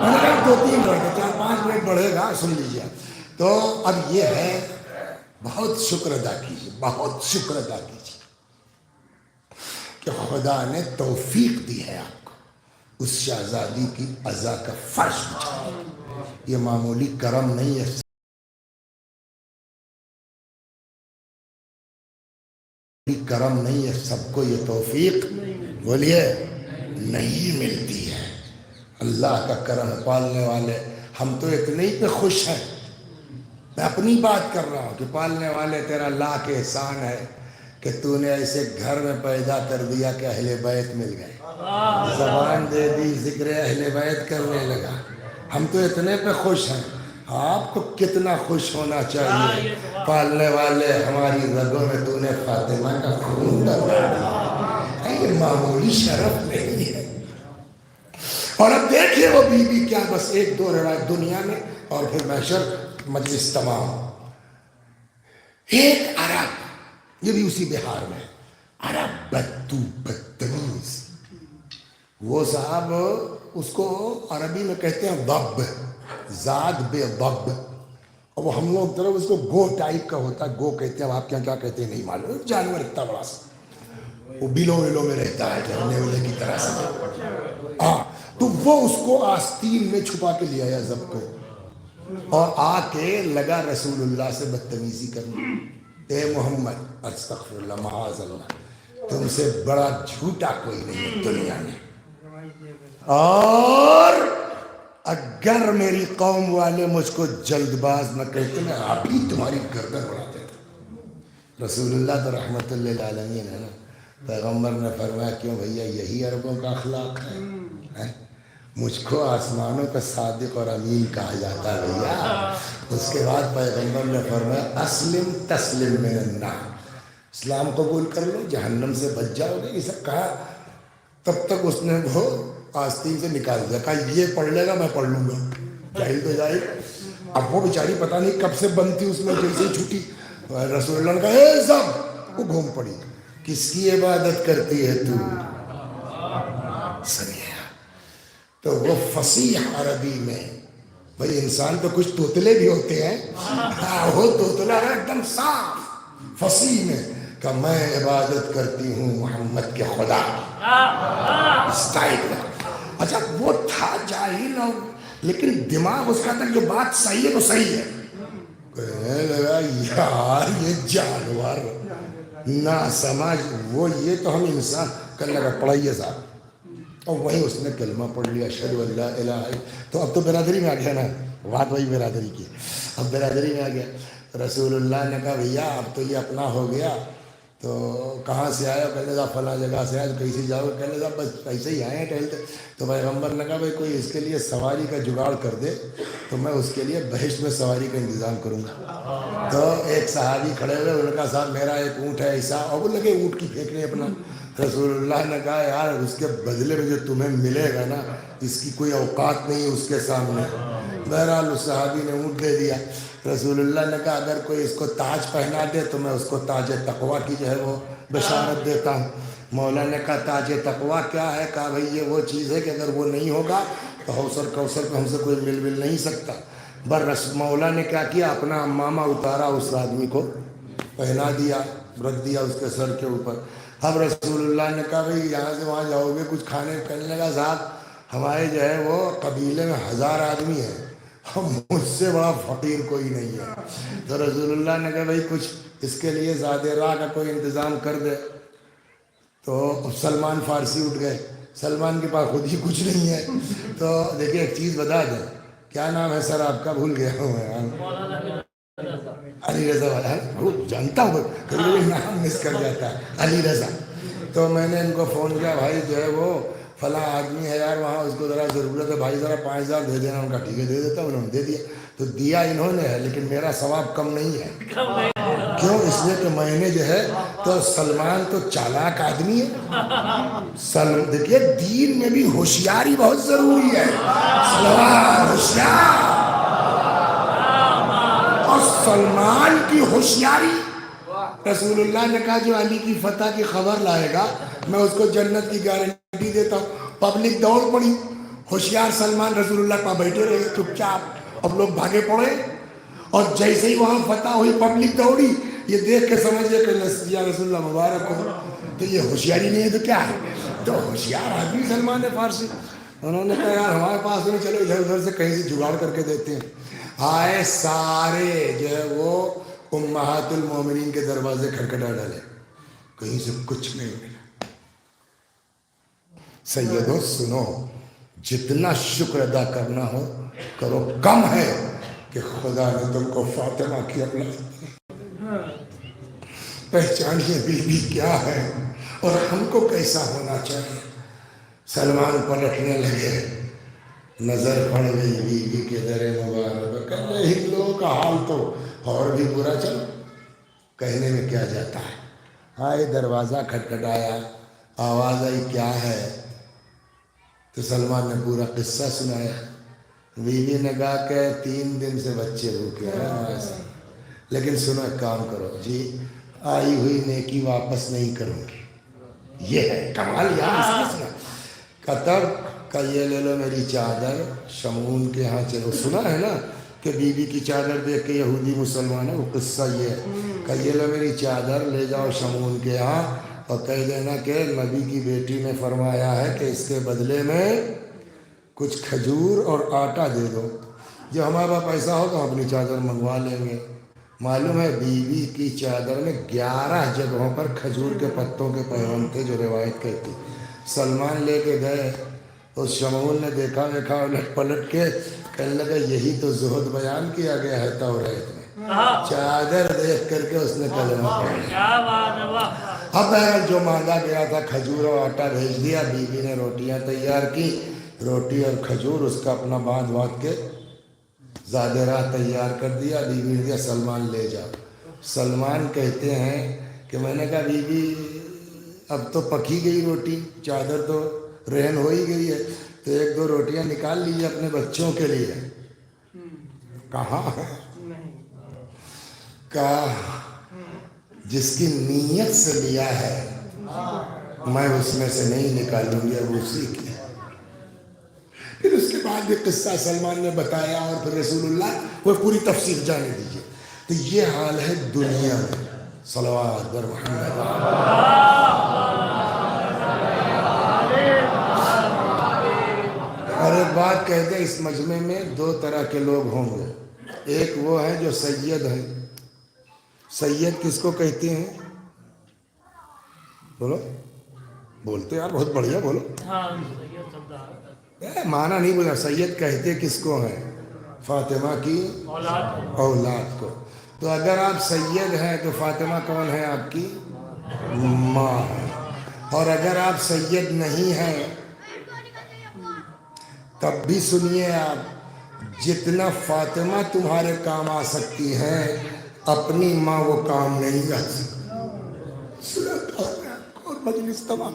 میں نے کہا 2-3 منٹ 4-5 منٹ بڑھے گا، سن لیجیے. تو اب یہ ہے، بہت شکر ادا کیجیے، بہت شکر ادا کیجیے. کہ خدا نے توفیق دی ہے آپ کو اس شہزادی کی عزا کا فرش اٹھانے۔ یہ معمولی کرم نہیں ہے، کرم نہیں ہے، سب کو یہ توفیق بولیے نہیں ملتی ہے۔ اللہ کا کرم پالنے والے ہم تو اتنے ہی پہ خوش ہیں۔ میں اپنی بات کر رہا ہوں کہ پالنے والے تیرا لاکھ احسان ہے کہ تو نے ایسے گھر میں پیدا کر دیا کہ اہل بیت مل گئے، زبان دے دی، ذکر اہل بیت کرنے لگا۔ ہم تو اتنے پہ خوش ہیں، آپ کو کتنا خوش ہونا چاہیے۔ پالنے والے ہماری رگوں میں تو نے فاطمہ کا خون ڈالا، یہ معمولی شرف نہیں ہے۔ اور اب دیکھیے وہ بی بی کیا، بس ایک دو روایت دنیا میں اور پھر محشر مجلس تمام۔ ایک عرب، یہ بھی اسی بہار میں، عرب بدو بدتمیز، وہ صاحب اس کو عربی میں کہتے ہیں ضب، زاد بے ضب، اور وہ ہم لوگ طرف اس کو گو ٹائپ کا ہوتا ہے، گو کہتے ہیں، آپ کیا کہتے ہیں نہیں معلوم، جانور اتنا بڑا سا، وہ بلوں ولوں میں رہتا ہے جھرنے ولے کی طرح سے۔ تو وہ اس کو آستین میں چھپا کے لے آیا ضب کو، اور آ کے لگا رسول اللہ سے بدتمیزی کرنے۔ اے محمد استغفر اللہ معاذ اللہ، تم سے بڑا جھوٹا کوئی نہیں ہے دنیا میں، اور اگر میری قوم والے مجھ کو جلد باز نہ کہتے میں آپ ہی تمہاری گردن اڑا دیتا۔ رسول اللہ تو رحمت اللہ العالمین ہے نا، پیغمبر نے فرمایا کیوں بھیا یہی عربوں کا اخلاق ہے؟ مجھ کو آسمانوں کا صادق اور امین کہا جاتا ہے بھیا۔ اس کے بعد پیغمبر نے فرمایا اسلم تسلم من النار، اسلام قبول کر لو جہنم سے بچ جاؤ گے۔ یہ سب کہا، تب تک اس نے وہ آستین سے نکال دیا، کہا یہ پڑھ لے گا میں پڑھ لوں گا، جاہل تو جاہل۔ اب وہ بیچاری پتہ نہیں کب سے بند تھی اس میں، جیسے ہی چھوٹی رسول اللہ نے کہا اے سب، وہ گھوم پڑی، کس کی عبادت کرتی ہے تو؟ سنیے، تو وہ فصیح عربی میں، بھئی انسان تو کچھ توتلے بھی ہوتے ہیں، وہ توتلا ہے ایک دم صاف فصیح میں کہ میں عبادت کرتی ہوں محمد کے خدا کی۔ اچھا وہ تھا جاہل، لیکن دماغ اس کا تھا جو بات صحیح ہے تو صحیح ہے، کہنے لگا یار یہ جانور نہ سمجھ، وہ یہ تو ہم انسان کرنے لگا، پڑھائیے صاحب، اور وہیں اس نے کلمہ پڑھ لیا اشہد ان لا الہ الا۔ تو اب تو برادری میں آ گیا نا، بات وہی برادری کی، اب برادری میں آ گیا۔ رسول اللہ نے کہا بھیا اب تو یہ اپنا ہو گیا، تو کہاں سے آیا؟ کہنے لگا فلاں جگہ سے آیا۔ کیسے جاؤ؟ کہنے لگا بس ایسے ہی آئے ہیں ٹہلتے۔ تو پیغمبر نے کہا بھائی کوئی اس کے لیے سواری کا جگاڑ کر دے تو میں اس کے لیے بہشت میں سواری کا انتظام کروں گا۔ تو ایک صحابی کھڑے ہوئے، انہوں نے کہا صاحب میرا ایک اونٹ ہے ایسا، اور وہ لگے اونٹ کی پھینکنے اپنا۔ رسول اللہ نے کہا یار اس کے بدلے میں جو تمہیں ملے گا نا اس کی کوئی اوقات نہیں ہے اس کے سامنے۔ بہرحال اس صحابی نے اونٹ دے دیا۔ رسول اللہ نے کہا اگر کوئی اس کو تاج پہنا دے تو میں اس کو تاج تقویٰ کی جو ہے وہ بشارت دیتا ہوں۔ مولا نے کہا تاج تقویٰ کیا ہے؟ کہا بھئی یہ وہ چیز ہے کہ اگر وہ نہیں ہوگا تو حوصر کوثر پہ ہم سے کوئی مل نہیں سکتا۔ مولا نے کیا کیا؟ اپنا امامہ اتارا، اس آدمی کو پہنا دیا، رکھ دیا اس کے سر کے اوپر۔ اب رسول اللہ نے کہا بھئی یہاں سے وہاں جاؤ گے کچھ کھانے؟ کہنے لگا صاحب ہمارے جو ہے وہ قبیلے میں 1000 آدمی ہیں، ہم مجھ سے بڑا فقیر کوئی نہیں ہے۔ تو رسول اللہ نے کہا بھئی کچھ اس کے لیے زیادہ راہ کا کوئی انتظام کر دے۔ تو سلمان فارسی اٹھ گئے، سلمان کے پاس خود ہی کچھ نہیں ہے۔ تو دیکھیے ایک چیز بتا دیں، کیا نام ہے سر آپ کا؟ بھول گیا ہوں میں، علی رضا والا، جانتا ہوں کبھی کبھی نام مس کر جاتا ہے، علی رضا۔ تو میں نے ان کو فون کیا بھائی جو ہے وہ فلاں آدمی ہے یار وہاں، اس کو ذرا ضرورت ہے بھائی، ذرا 5000 دے دینا۔ ان کا ٹھیک ہے دے دیتا ہوں، انہوں نے دے دیا۔ تو دیا انہوں نے ہے لیکن میرا ثواب کم نہیں ہے، کیوں؟ اس لیے کہ میں نے جو ہے تو سلمان تو چالاک آدمی ہے۔ دیکھیے دین میں بھی ہوشیاری بہت ضروری ہے، سلمان ہوشیار، اور سلمان کی ہوشیاری، رسول اللہ نے کہا جو علی کی فتح کی خبر لائے گا میں اس کو جنت کی گارنٹی دیتا ہوں۔ پبلک دوڑ پڑی، ہوشیار سلمان رسول اللہ پاس بیٹھے رہے چپ چاپ، اب لوگ بھاگے پڑے، اور جیسے ہی وہاں فتح ہوئی پبلک دوڑی، یہ دیکھ کے سمجھے کہ یا رسول اللہ مبارک ہو، تو یہ ہوشیاری نہیں ہے تو کیا ہے؟ تو ہوشیار آدمی سلمان فارسی. انہوں نے کہا یار ہمارے پاس نہیں، چلو ادھر ادھر سے کہیں سے جگاڑ کر کے دیتے ہیں. آئے سارے جو ہے وہ امہات المومنین کے دروازے کھٹکھٹا ڈالے، کہیں سے کچھ نہیں ملا. سیدوں سنو، جتنا شکر ادا کرنا ہو کرو، کم ہے کہ خدا نے تم کو فاطمہ کی اولاد. پہچانیے بیوی کیا ہے اور ہم کو کیسا ہونا چاہیے. سلمان پلٹنے لگے، نظر پڑ گئی بیوی کے در مبارک. کہنے ہندوؤں کا حال تو اور بھی برا. چلو کہنے میں کیا جاتا ہے. آئے دروازہ کھٹکھٹایا، آواز آئی کیا ہے؟ تو سلمان نے پورا قصہ سنایا. بیوی نے کہا کہ 3 دن سے بچے بھوکے ہیں، لیکن سنو ایک کام کرو جی، آئی ہوئی نیکی واپس نہیں کروں گی. یہ ہے کمال یار اس نے سنا. کتب کا یہ لے لو میری چادر، شمعون کے ہاں چلو. سنا ہے نا کہ بیوی کی چادر دیکھ کے یہودی مسلمان ہے، وہ قصہ یہ ہے کہ یہ لو میری چادر، لے جاؤ شمعون کے ہاں اور کہہ دینا کہ نبی کی بیٹی نے فرمایا ہے کہ اس کے بدلے میں کچھ کھجور اور آٹا دے دو. جو ہمارے پاس پیسہ ہو تو ہم اپنی چادر منگوا لیں گے. معلوم ہے بیوی کی چادر میں 11 جگہوں پر کھجور کے پتوں کے پیوند تھے، جو روایت کہتی. سلمان لے کے گئے، اس شمعون نے دیکھا الٹ پلٹ کے کہنے لگا یہی تو زہد بیان کیا گیا ہے توریت میں. چادر دیکھ کر کے اس نے کلمہ پڑھا. کیا بات ہے، واہ. اب بہرحال جو مانگا گیا تھا کھجور اور آٹا بھیج دیا. بیوی نے روٹیاں تیار کی، روٹی اور کھجور اس کا اپنا باندھ کے زیادہ راہ تیار کر دیا. بیوی نے دیا سلمان لے جاؤ. سلمان کہتے ہیں کہ میں نے کہا بیوی اب تو پکی گئی روٹی، چادر تو رہن ہو ہی گئی ہے، تو 1-2 روٹیاں نکال لیجیے اپنے بچوں کے لیے. کہاں ہے؟ کہا جس کی نیت سے لیا ہے میں اس میں سے نہیں نکالوں گی، اب اسی کی. پھر اس کے بعد بھی قصہ سلمان نے بتایا اور پھر رسول اللہ وہ پوری تفسیر جانے دیجیے. تو یہ حال ہے دنیا میں. صلوات بر محمد. اور ایک بات کہتے ہیں، اس مجمع میں 2 طرح کے لوگ ہوں گے. ایک وہ ہے جو سید ہیں. سید کس کو کہتے ہیں؟ بولو، بولتے یار بہت بڑھیا بولو. ہاں سید سردار مانا نہیں بولا. سید کہتے کس کو ہیں؟ فاطمہ کی اولاد کو. تو اگر آپ سید ہیں تو فاطمہ کون ہے؟ آپ کی ماں ہے. اور اگر آپ سید نہیں ہیں تب بھی سنیے آپ، جتنا فاطمہ تمہارے کام آ سکتی ہیں اپنی ماں وہ کام نہیں آ سکتی. اور مجلس تمام.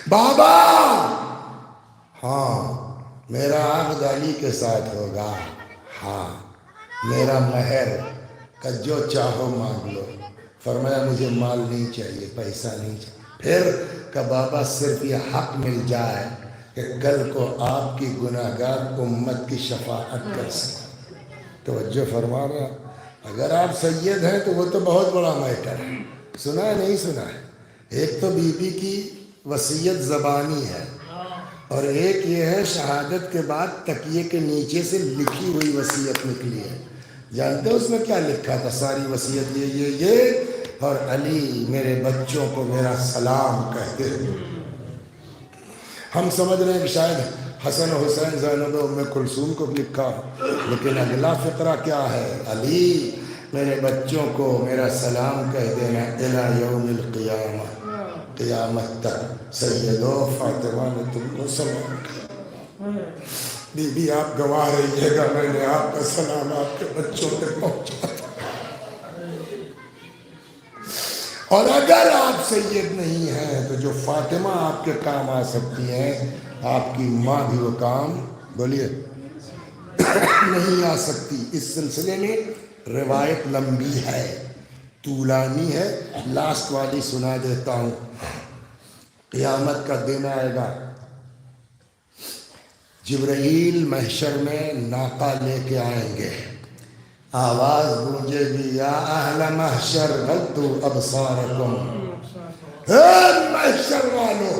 بابا ہاں میرا عقد علی کے ساتھ ہوگا، ہاں میرا مہر کا جو چاہو مانگ لو. فرمایا مجھے مال نہیں چاہیے، پیسہ نہیں چاہیے. پھر کہ بابا صرف یہ حق مل جائے کہ کل کو آپ کی گناہگار امت کی شفاعت کر سکیں. توجہ فرما رہا. اگر آپ سید ہیں تو وہ تو بہت بڑا میٹر ہے. سنا ہے نہیں سنا ہے؟ ایک تو بی بی کی وصیت زبانی ہے، اور ایک یہ ہے شہادت کے بعد تکیے کے نیچے سے لکھی ہوئی وصیت نکلی ہے. جانتے ہو اس میں کیا لکھا تھا؟ ساری وصیت یہ اور علی میرے بچوں کو میرا سلام کہتے ہیں. ہم سمجھ رہے ہیں کہ شاید حسن حسین زینب ام کلثوم کو لکھا، لیکن اگلا فقرہ کیا ہے؟ علی میرے بچوں کو میرا سلام کہہ دینا الی یوم القیامہ، قیامت تک. سیدو فاطمہ نے تم کو سلام کہا. بی بی آپ گواہ رہیے گا، میں نے آپ کا سلام آپ کے بچوں تک پہنچا. اور اگر آپ سید نہیں ہیں تو جو فاطمہ آپ کے کام آ سکتی ہیں آپ کی ماں بھی وہ کام بولیے نہیں آ سکتی. اس سلسلے میں روایت لمبی ہے، طولانی ہے. لاسٹ والی سنا دیتا ہوں. قیامت کا دن آئے گا، جبرائیل محشر میں ناقہ لے کے آئیں گے. آواز گونجے گی یا اہل محشر غضوا ابصارکم، اے محشر والو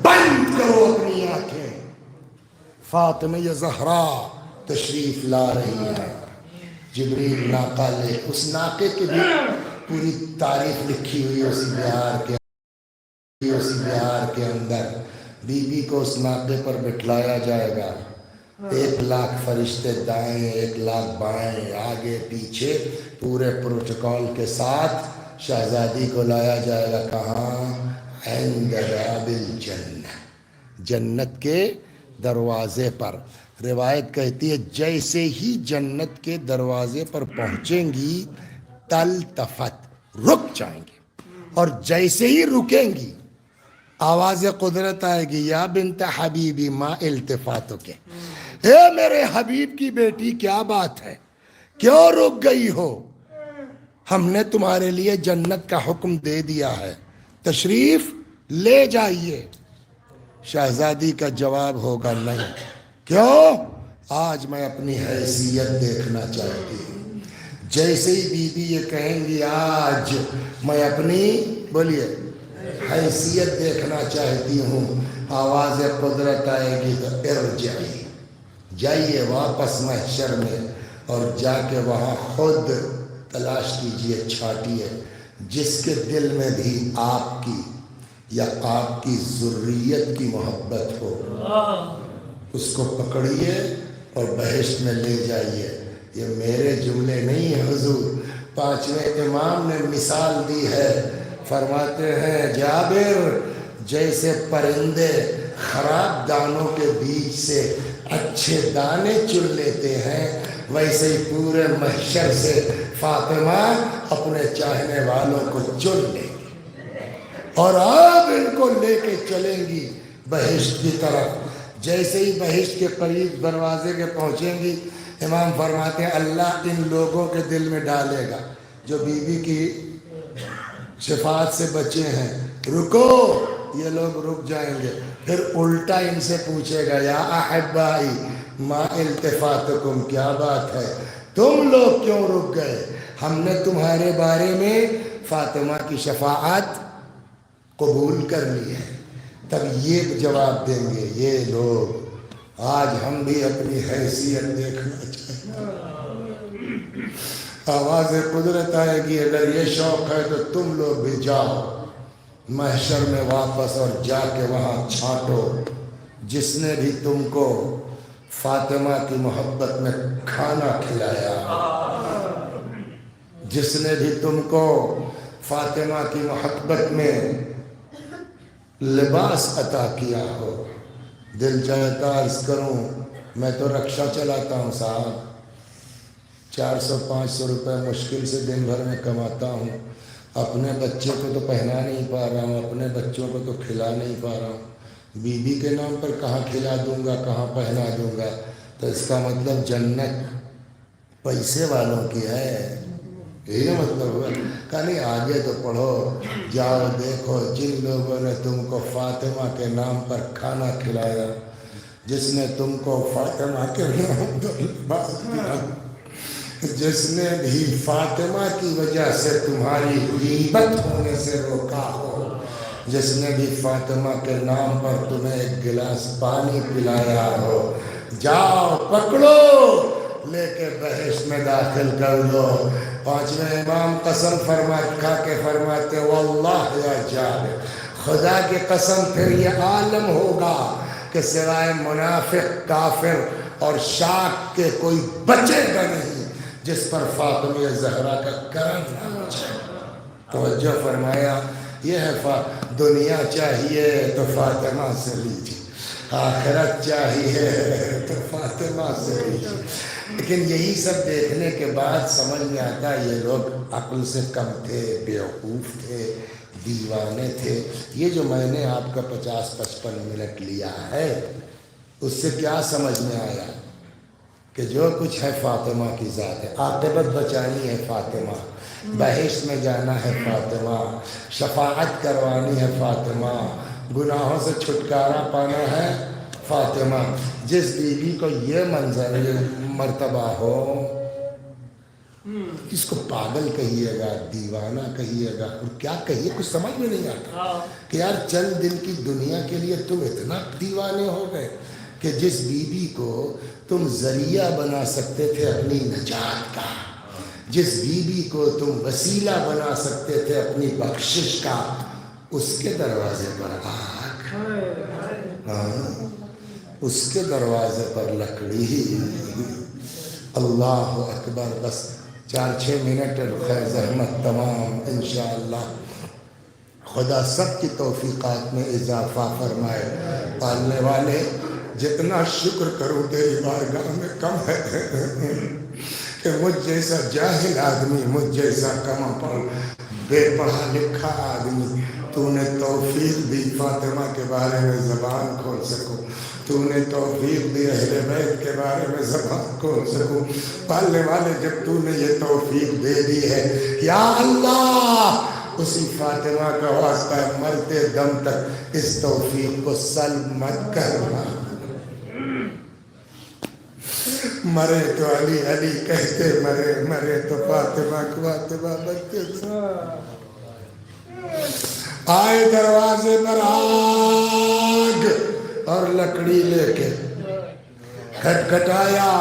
بند کرو اپنی آنکھیں، فاطمہ زہرا تشریف لا رہی ہے۔ جبریل ناقہ لے، اس ناقے کی بھی پوری تاریخ لکھی ہوئی اسی بہار کے اندر۔ بی بی کو اس ناقے پر بٹھلایا جائے گا، 1,00,000 فرشتے دائیں، 1,00,000 بائیں، آگے پیچھے پورے پروٹوکول کے ساتھ شہزادی کو لایا جائے گا۔ کہاں؟ عند باب الجنہ، جنت کے دروازے پر۔ روایت کہتی ہے جیسے ہی جنت کے دروازے پر پہنچیں گی تلتفت، رک جائیں گے، اور جیسے ہی رکیں گی آواز قدرت آئے گی یا بنت حبیبی ما التفاتو کے، اے میرے حبیب کی بیٹی کیا بات ہے، کیوں رک گئی ہو؟ ہم نے تمہارے لیے جنت کا حکم دے دیا ہے، تشریف لے جائیے۔ شہزادی کا جواب ہوگا نہیں، کیوں؟ آج میں اپنی حیثیت دیکھنا چاہتی ہوں۔ جیسے ہی بی بی یہ کہیں گی آج میں اپنی بولیے حیثیت دیکھنا چاہتی ہوں، آواز قدرت آئے گی تو ارجعی، جائیے واپس محشر میں، اور جا کے وہاں خود تلاش کیجئے، چھانٹیے جس کے دل میں بھی آپ کی یا آپ کی ذریت کی محبت ہو، اس کو پکڑیے اور بہشت میں لے جائیے۔ یہ میرے جملے نہیں ہیں حضور، 5ویں امام نے مثال دی ہے، فرماتے ہیں جابر جیسے پرندے خراب دانوں کے بیچ سے اچھے دانے چن لیتے ہیں، ویسے ہی پورے محشر سے فاطمہ اپنے چاہنے والوں کو چن لے گی، اور آپ ان کو لے کے چلیں گی بہشت کی طرف۔ جیسے ہی بہشت کے قریب دروازے کے پہنچیں گی، امام فرماتے ہیں اللہ ان لوگوں کے دل میں ڈالے گا جو بی بی کی شفاعت سے بچے ہیں، رکو، یہ لوگ رک جائیں گے، پھر الٹا ان سے پوچھے گا یا احبائی ما التفاتکم، کیا بات ہے تم لوگ کیوں رک گئے؟ ہم نے تمہارے بارے میں فاطمہ کی شفاعت قبول کر لی ہے۔ تب یہ جواب دیں گے یہ لوگ آج ہم بھی اپنی حیثیت دیکھنا چاہتے ہیں۔ آواز قدرت آئے گی اگر یہ شوق ہے تو تم لوگ بھی جاؤ محشر میں واپس، اور جا کے وہاں چھانٹو جس نے بھی تم کو فاطمہ کی محبت میں کھانا کھلایا، جس نے بھی تم کو فاطمہ کی محبت میں لباس عطا کیا ہو۔ دل چاہتا عرض کروں، میں تو رکشہ چلاتا ہوں صاحب، 400-500 روپے مشکل سے دن بھر میں کماتا ہوں، اپنے بچے کو تو پہنا نہیں پا رہا ہوں، اپنے بچوں کو تو کھلا نہیں پا رہا ہوں، بی بی کے نام پر کہاں کھلا دوں گا، کہاں پہنا دوں گا؟ تو اس کا مطلب جنت پیسے والوں کی ہے، یہی نا مطلب ہوا؟ کہا نہیں آگے تو پڑھو، جاؤ دیکھو جن لوگوں نے تم کو فاطمہ کے نام پر کھانا کھلایا، جس نے تم کو فاطمہ کے نام پر لباس دیا، جس نے بھی فاطمہ کی وجہ سے تمہاری غیبت ہونے سے روکا ہو، جس نے بھی فاطمہ کے نام پر تمہیں ایک گلاس پانی پلایا ہو، جاؤ پکڑو لے کے بہشت میں داخل کر دو۔ 5ویں امام قسم کھا کے فرماتے واللہ یا جابر، خدا کی قسم پھر یہ عالم ہوگا کہ سوائے منافق، کافر اور شاک کے کوئی بچے گا نہیں جس پر فاطمہ زہرا کا کرم نہ جائے۔ توجہ فرمایا، یہ ہے دنیا چاہیے تو فاطمہ سے لیجیے، آخرت چاہیے تو فاطمہ سے لیجیے۔ لیکن یہی سب دیکھنے کے بعد سمجھ میں آتا یہ لوگ عقل سے کم تھے، بیوقوف تھے، دیوانے تھے۔ یہ جو میں نے آپ کا 50-55 منٹ لیا ہے، اس سے کیا سمجھ میں آیا کہ جو کچھ ہے فاطمہ کی ذات ہے، عاقبت بچانی ہے فاطمہ، بہشت میں جانا ہے فاطمہ، شفاعت کروانی ہے فاطمہ، گناہوں سے چھٹکارا پانا ہے فاطمہ۔ جس بیوی کو یہ منظر، یہ مرتبہ ہو، کس کو پاگل کہیے گا، دیوانہ کہیے گا، اور کیا کہیے، کچھ سمجھ میں نہیں آتا کہ یار چند دن کی دنیا کے لیے تم اتنا دیوانے ہو گئے کہ جس بیوی کو تم ذریعہ بنا سکتے تھے اپنی نجات کا، جس بیوی کو تم وسیلہ بنا سکتے تھے اپنی بخشش کا، اس کے دروازے پر آگ، اس کے دروازے پر لکڑی۔ اللہ اکبر۔ بس 4-6 منٹ خیر زحمت تمام انشاءاللہ۔ خدا سب کی توفیقات میں اضافہ فرمائے۔ پالنے والے جتنا شکر کروں تیری بارگاہ میں کم ہے کہ مجھ جیسا جاہل آدمی، مجھ جیسا کم پڑھ بے پڑھا لکھا آدمی، تو نے توفیق دی فاطمہ کے بارے میں زبان کھول سکوں، تو نے توفیق دی اہل بیت کے بارے میں زبان کھول سکوں۔ پالنے والے جب تو نے یہ توفیق دے دی ہے، یا اللہ اسی فاطمہ کا واسطہ ہے، مرتے دم تک اس توفیق کو سلب مت کرنا۔ مرے تو علی علی کہتے مرے، مرے تو فاطمہ فاطمہ بنتے۔ آئے دروازے پر آگ اور لکڑی لے کے، کھٹکھٹایا،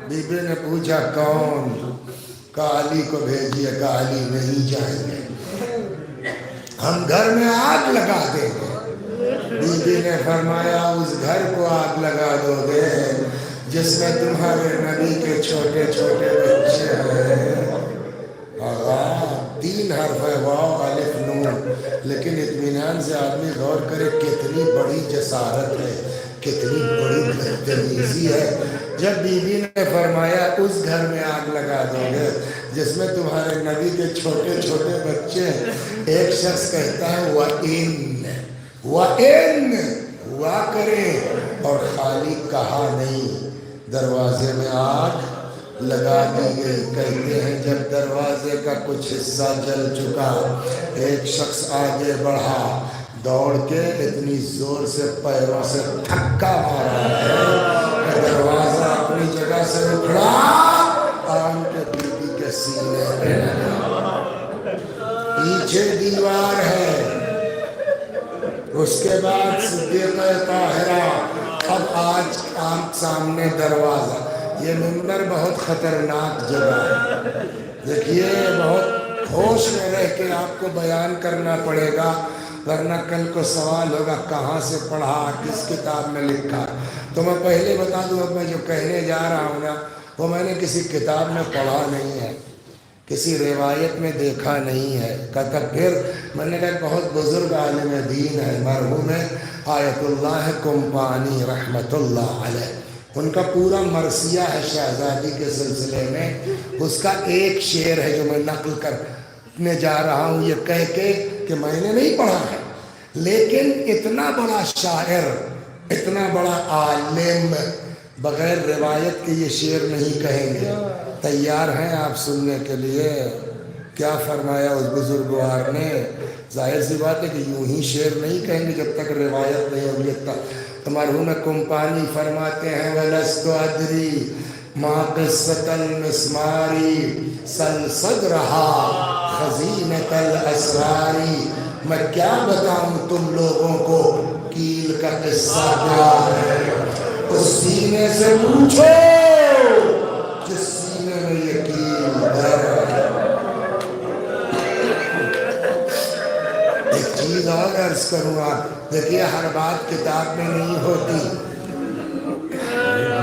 بی بی نے پوچھا کون؟ کہا علی کو بھیجیے۔ کہا علی نہیں جائیں گے، ہم گھر میں آگ لگا دیں گے۔ بی بی نے فرمایا اس گھر کو آگ لگا دو گے جس میں تمہارے نبی کے چھوٹے چھوٹے بچے ہیں۔ آغا 3 حرف ہے، واو الف نون، لیکن اطمینان سے آدمی غور کرے کتنی بڑی جسارت ہے، کتنی بڑی بدتمیزی ہے۔ جب بی بی نے فرمایا اس گھر میں آگ لگا دو گے جس میں تمہارے نبی کے چھوٹے چھوٹے بچے ہیں، ایک شخص کہتا ہے وَإِن ہوا کرے، اور خالی کہا نہیں، دروازے میں آگ لگا دی گئی۔ کہتے ہیں جب دروازے کا کچھ حصہ جل چکا، ایک شخص آگے بڑھا، دوڑ کے اتنی زور سے پیروں سے دھکا مارا ہے، دروازہ اپنی جگہ سے اکھڑا آن کے بی بی کے سینے پہ لگا۔ پیچھے دیوار ہے، اس کے بعد صدیقہ طاہرہ، اب آج آنکھ سامنے دروازہ۔ یہ منبر بہت خطرناک جگہ ہے، دیکھیے بہت ہوش میں رہ کے آپ کو بیان کرنا پڑے گا، ورنہ کل کو سوال ہوگا کہاں سے پڑھا، کس کتاب میں لکھا۔ تو میں پہلے بتا دوں اب میں جو کہنے جا رہا ہوں نا، وہ میں نے کسی کتاب میں پڑھا نہیں ہے، کسی روایت میں دیکھا نہیں ہے۔ کہتا پھر میں نے کہا بہت بزرگ عالم دین ہے، مرحوم آیت اللہ کمپانی رحمت اللہ علیہ، ان کا پورا مرثیہ ہے شہزادی کے سلسلے میں۔ اس کا ایک شعر ہے جو میں نقل کرنے جا رہا ہوں، یہ کہہ کے کہ میں نے نہیں پڑھا ہے، لیکن اتنا بڑا شاعر، اتنا بڑا عالم بغیر روایت کے یہ شعر نہیں کہیں گے۔ تیار ہیں آپ سننے کے لیے؟ کیا فرمایا اس بزرگوار نے؟ ظاہر سی بات ہے کہ یوں ہی شعر نہیں کہیں گے جب تک روایت نہیں ہوگی۔ تو مرحوم کمپانی فرماتے ہیں وَلَسْتُ أَدْرِي مَا قِصَّةَ الْمِسْمَارِ سَلْ صَدْرَهَا خَزِينَةَ الْأَسْرَارِ، میں کیا بتاؤں تم لوگوں کو کیل کا قصہ کیا ہے، اس سینے سے پوچھو جس سینے میں یہ کیل ہے۔ ایک چیز اور عرض کروں آپ، دیکھیے ہر بات کتاب میں نہیں ہوتی،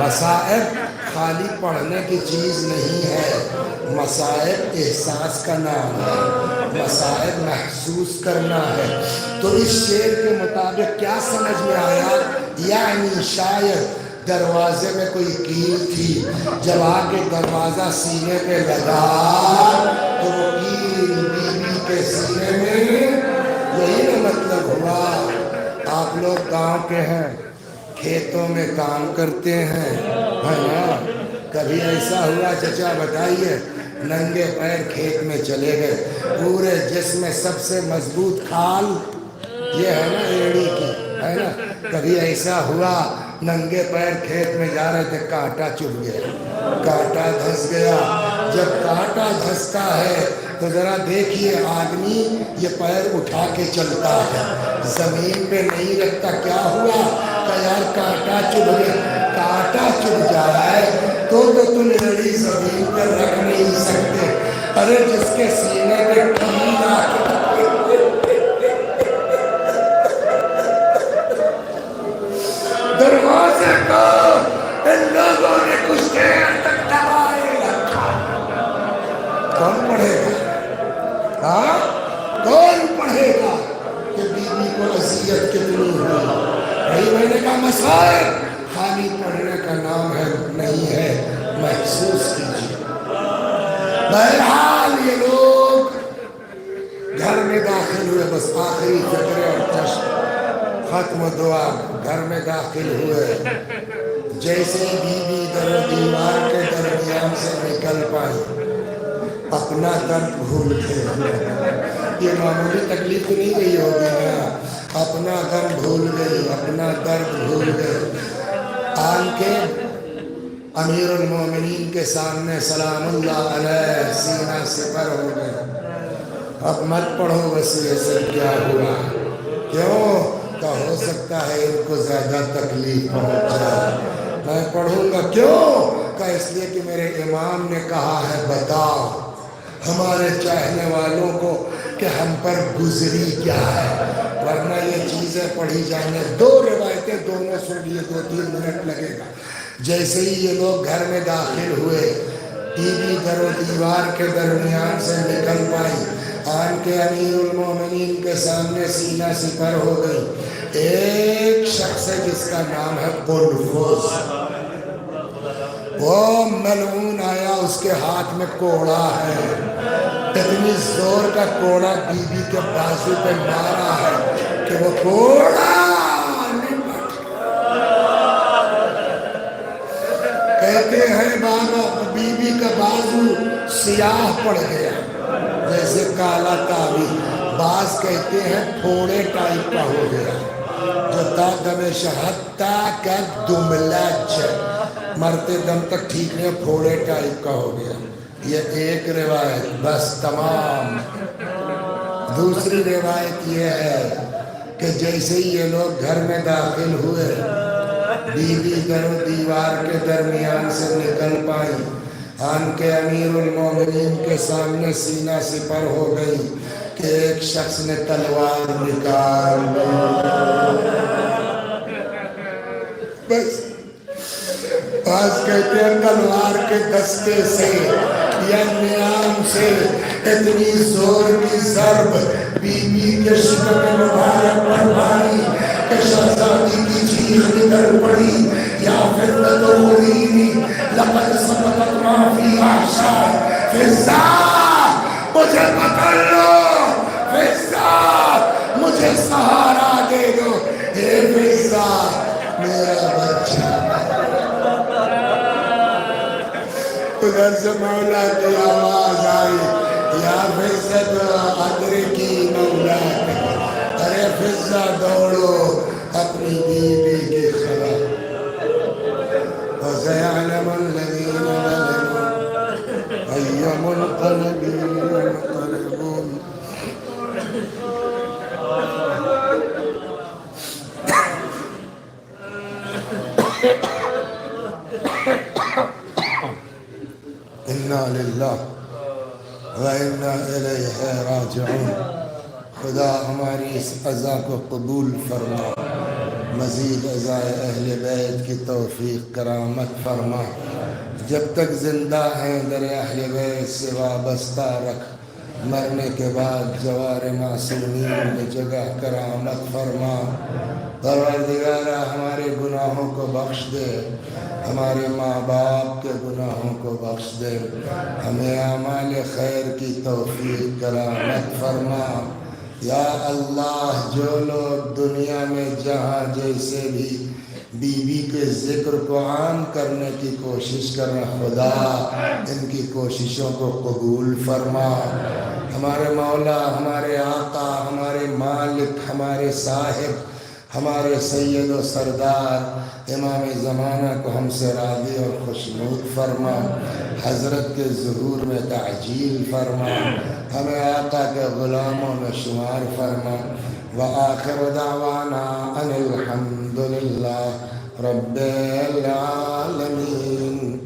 مصائب خالی پڑھنے کی چیز نہیں ہے، مصائب احساس کا نام ہے، مصائب محسوس کرنا ہے۔ تو اس شعر کے مطابق کیا سمجھ میں آیا؟ یعنی شاید دروازے میں کوئی کیل تھی، جب آ کے دروازہ سینے پہ لگا تو وہ کیل بی بی کے سینے میں، یہی نا مطلب ہوا۔ آپ لوگ گاؤں کے ہیں، کھیتوں میں کام کرتے ہیں، ہے نا؟ کبھی ایسا ہوا چچا بتائیے، ننگے پیر کھیت میں چلے گئے، پورے جسم میں سب سے مضبوط کھال یہ ہے نا ایڑی کی، ہے نا؟ کبھی ایسا ہوا ننگے پیر کھیت میں جا رہے تھے، کانٹا چبھ گیا، کانٹا دھس گیا، جب کانٹا دھستا ہے تو ذرا دیکھیے آدمی یہ پیر اٹھا کے چلتا ہے، زمین پہ نہیں رکھتا. کیا ہوا کہ یار کانٹا چبھ جائے تو تم لڑی زمین پہ رکھ نہیں سکتے. ارے جس کے سینے پہ کیل آ دروازے کو ان لوگوں نے کچھ دیر تک دبائے رکھا. کون پڑھے گا؟ ہاں کون پڑھے گا کہ بیوی کو اذیت کتنی ہوئی؟ بھائی میں نے کہا مسائل خالی پڑھنے کا نام ہے نہیں ہے، محسوس کیجیے. بہرحال یہ لوگ گھر میں داخل ہوئے، بس آخری فکرے اور جشن ختم دعا. گھر میں داخل ہوئے، جیسے بیوی در و دیوار کے درمیان سے نکل پائی اپنا درد بھول گئے. یہ معمولی تکلیف تو نہیں گئی ہوگی نا، اپنا غم بھول گئی، اپنا درد بھول گئی. آن کے امیر المومنین کے سامنے سلام اللہ علیہ سینہ سپر ہو گئے. اب مت پڑھو وسیع سے کیا ہوا، کیوں کہ ہو سکتا ہے ان کو زیادہ تکلیف پہنچ جائے. میں پڑھوں گا کیوں کہ اس لیے کہ میرے امام نے کہا ہے بتاؤ ہمارے چاہنے والوں کو کہ ہم پر گزری کیا ہے، ورنہ یہ چیزیں پڑھی جانے. 2 روایتیں دونوں سن لیے، 2-3 منٹ لگے گا. جیسے ہی یہ لوگ گھر میں داخل ہوئے، ٹی وی در و دیوار کے درمیان سے نکل پائی، آن کے امیر المومنین کے سامنے سینہ سپر ہو گئی. ایک شخص ہے جس کا نام ہے قنفذ. وہ ملعون آیا، اس کے ہاتھ میں کوڑا ہے، اتنی زور کا کوڑا بیوی کے بازو پہ مارا ہے کہ وہ کوڑا کہتے ہیں بابا بیوی کا بازو سیاہ پڑ گیا جیسے کالا تاوی. بعض کہتے ہیں پھوڑے ٹائپ کا ہو گیا جو تا دم شہدتا کا دملج، مرتے دم تک ٹھیک نہیں، پھوڑے ٹائپ کا ہو گیا. یہ ایک روایت بس تمام. دوسری روایت یہ ہے کہ جیسے ہی یہ لوگ گھر میں داخل ہوئے، بیوی در و دیوار کے درمیان سے نکل پائی، آن کے امیر المومنین کے سامنے سینہ سپر ہو گئی کہ ایک شخص نے تلوار نکال بس. بعض کہتے ہیں تلوار کے دستے سے یا نیام سے اتنی زور کی ضرب بیوی کے شکم مبارک پر ماری کہ شہزادی کی چیخ نکل پڑی. یا پھر تدورینی لقد سبقت ما فی احشاء فضا، مجھے پکڑ لو فضا، مجھے سہارا دے دو اے فضا میرا بچہ. ادھر سے مولا کی آواز آئی یا فضا ادرکی مولا. ارے فضا دوڑو اپنی بیوی کی خبر. وسيعلم الذين ظلموا أي منقلب ينقلبون. إنا لله وإنا إليه راجعون. خدا ہماری اس عزا کو قبول فرما، مزید عزائے اہل بیت کی توفیق کرامت فرما. جب تک زندہ ہیں در اہل بیت سے وابستہ رکھ، مرنے کے بعد جوار معصومین میں جگہ کرامت فرما. پروردگارہ ہمارے گناہوں کو بخش دے، ہمارے ماں باپ کے گناہوں کو بخش دے، ہمیں اعمال خیر کی توفیق کرامت فرما. یا اللہ جو لوگ دنیا میں جہاں جیسے بھی بیوی کے ذکر کو عام کرنے کی کوشش کر رہے، خدا ان کی کوششوں کو قبول فرما. ہمارے مولا، ہمارے آقا، ہمارے مالک، ہمارے صاحب، ہمارے سید و سردار امام زمانہ کو ہم سے راضی اور خوشنود فرما، حضرت کے ظہور میں تعجیل فرما، ہمیں آقا کے غلاموں میں شمار فرما۔ وآخر دعوانا ان الحمد للہ رب العالمین۔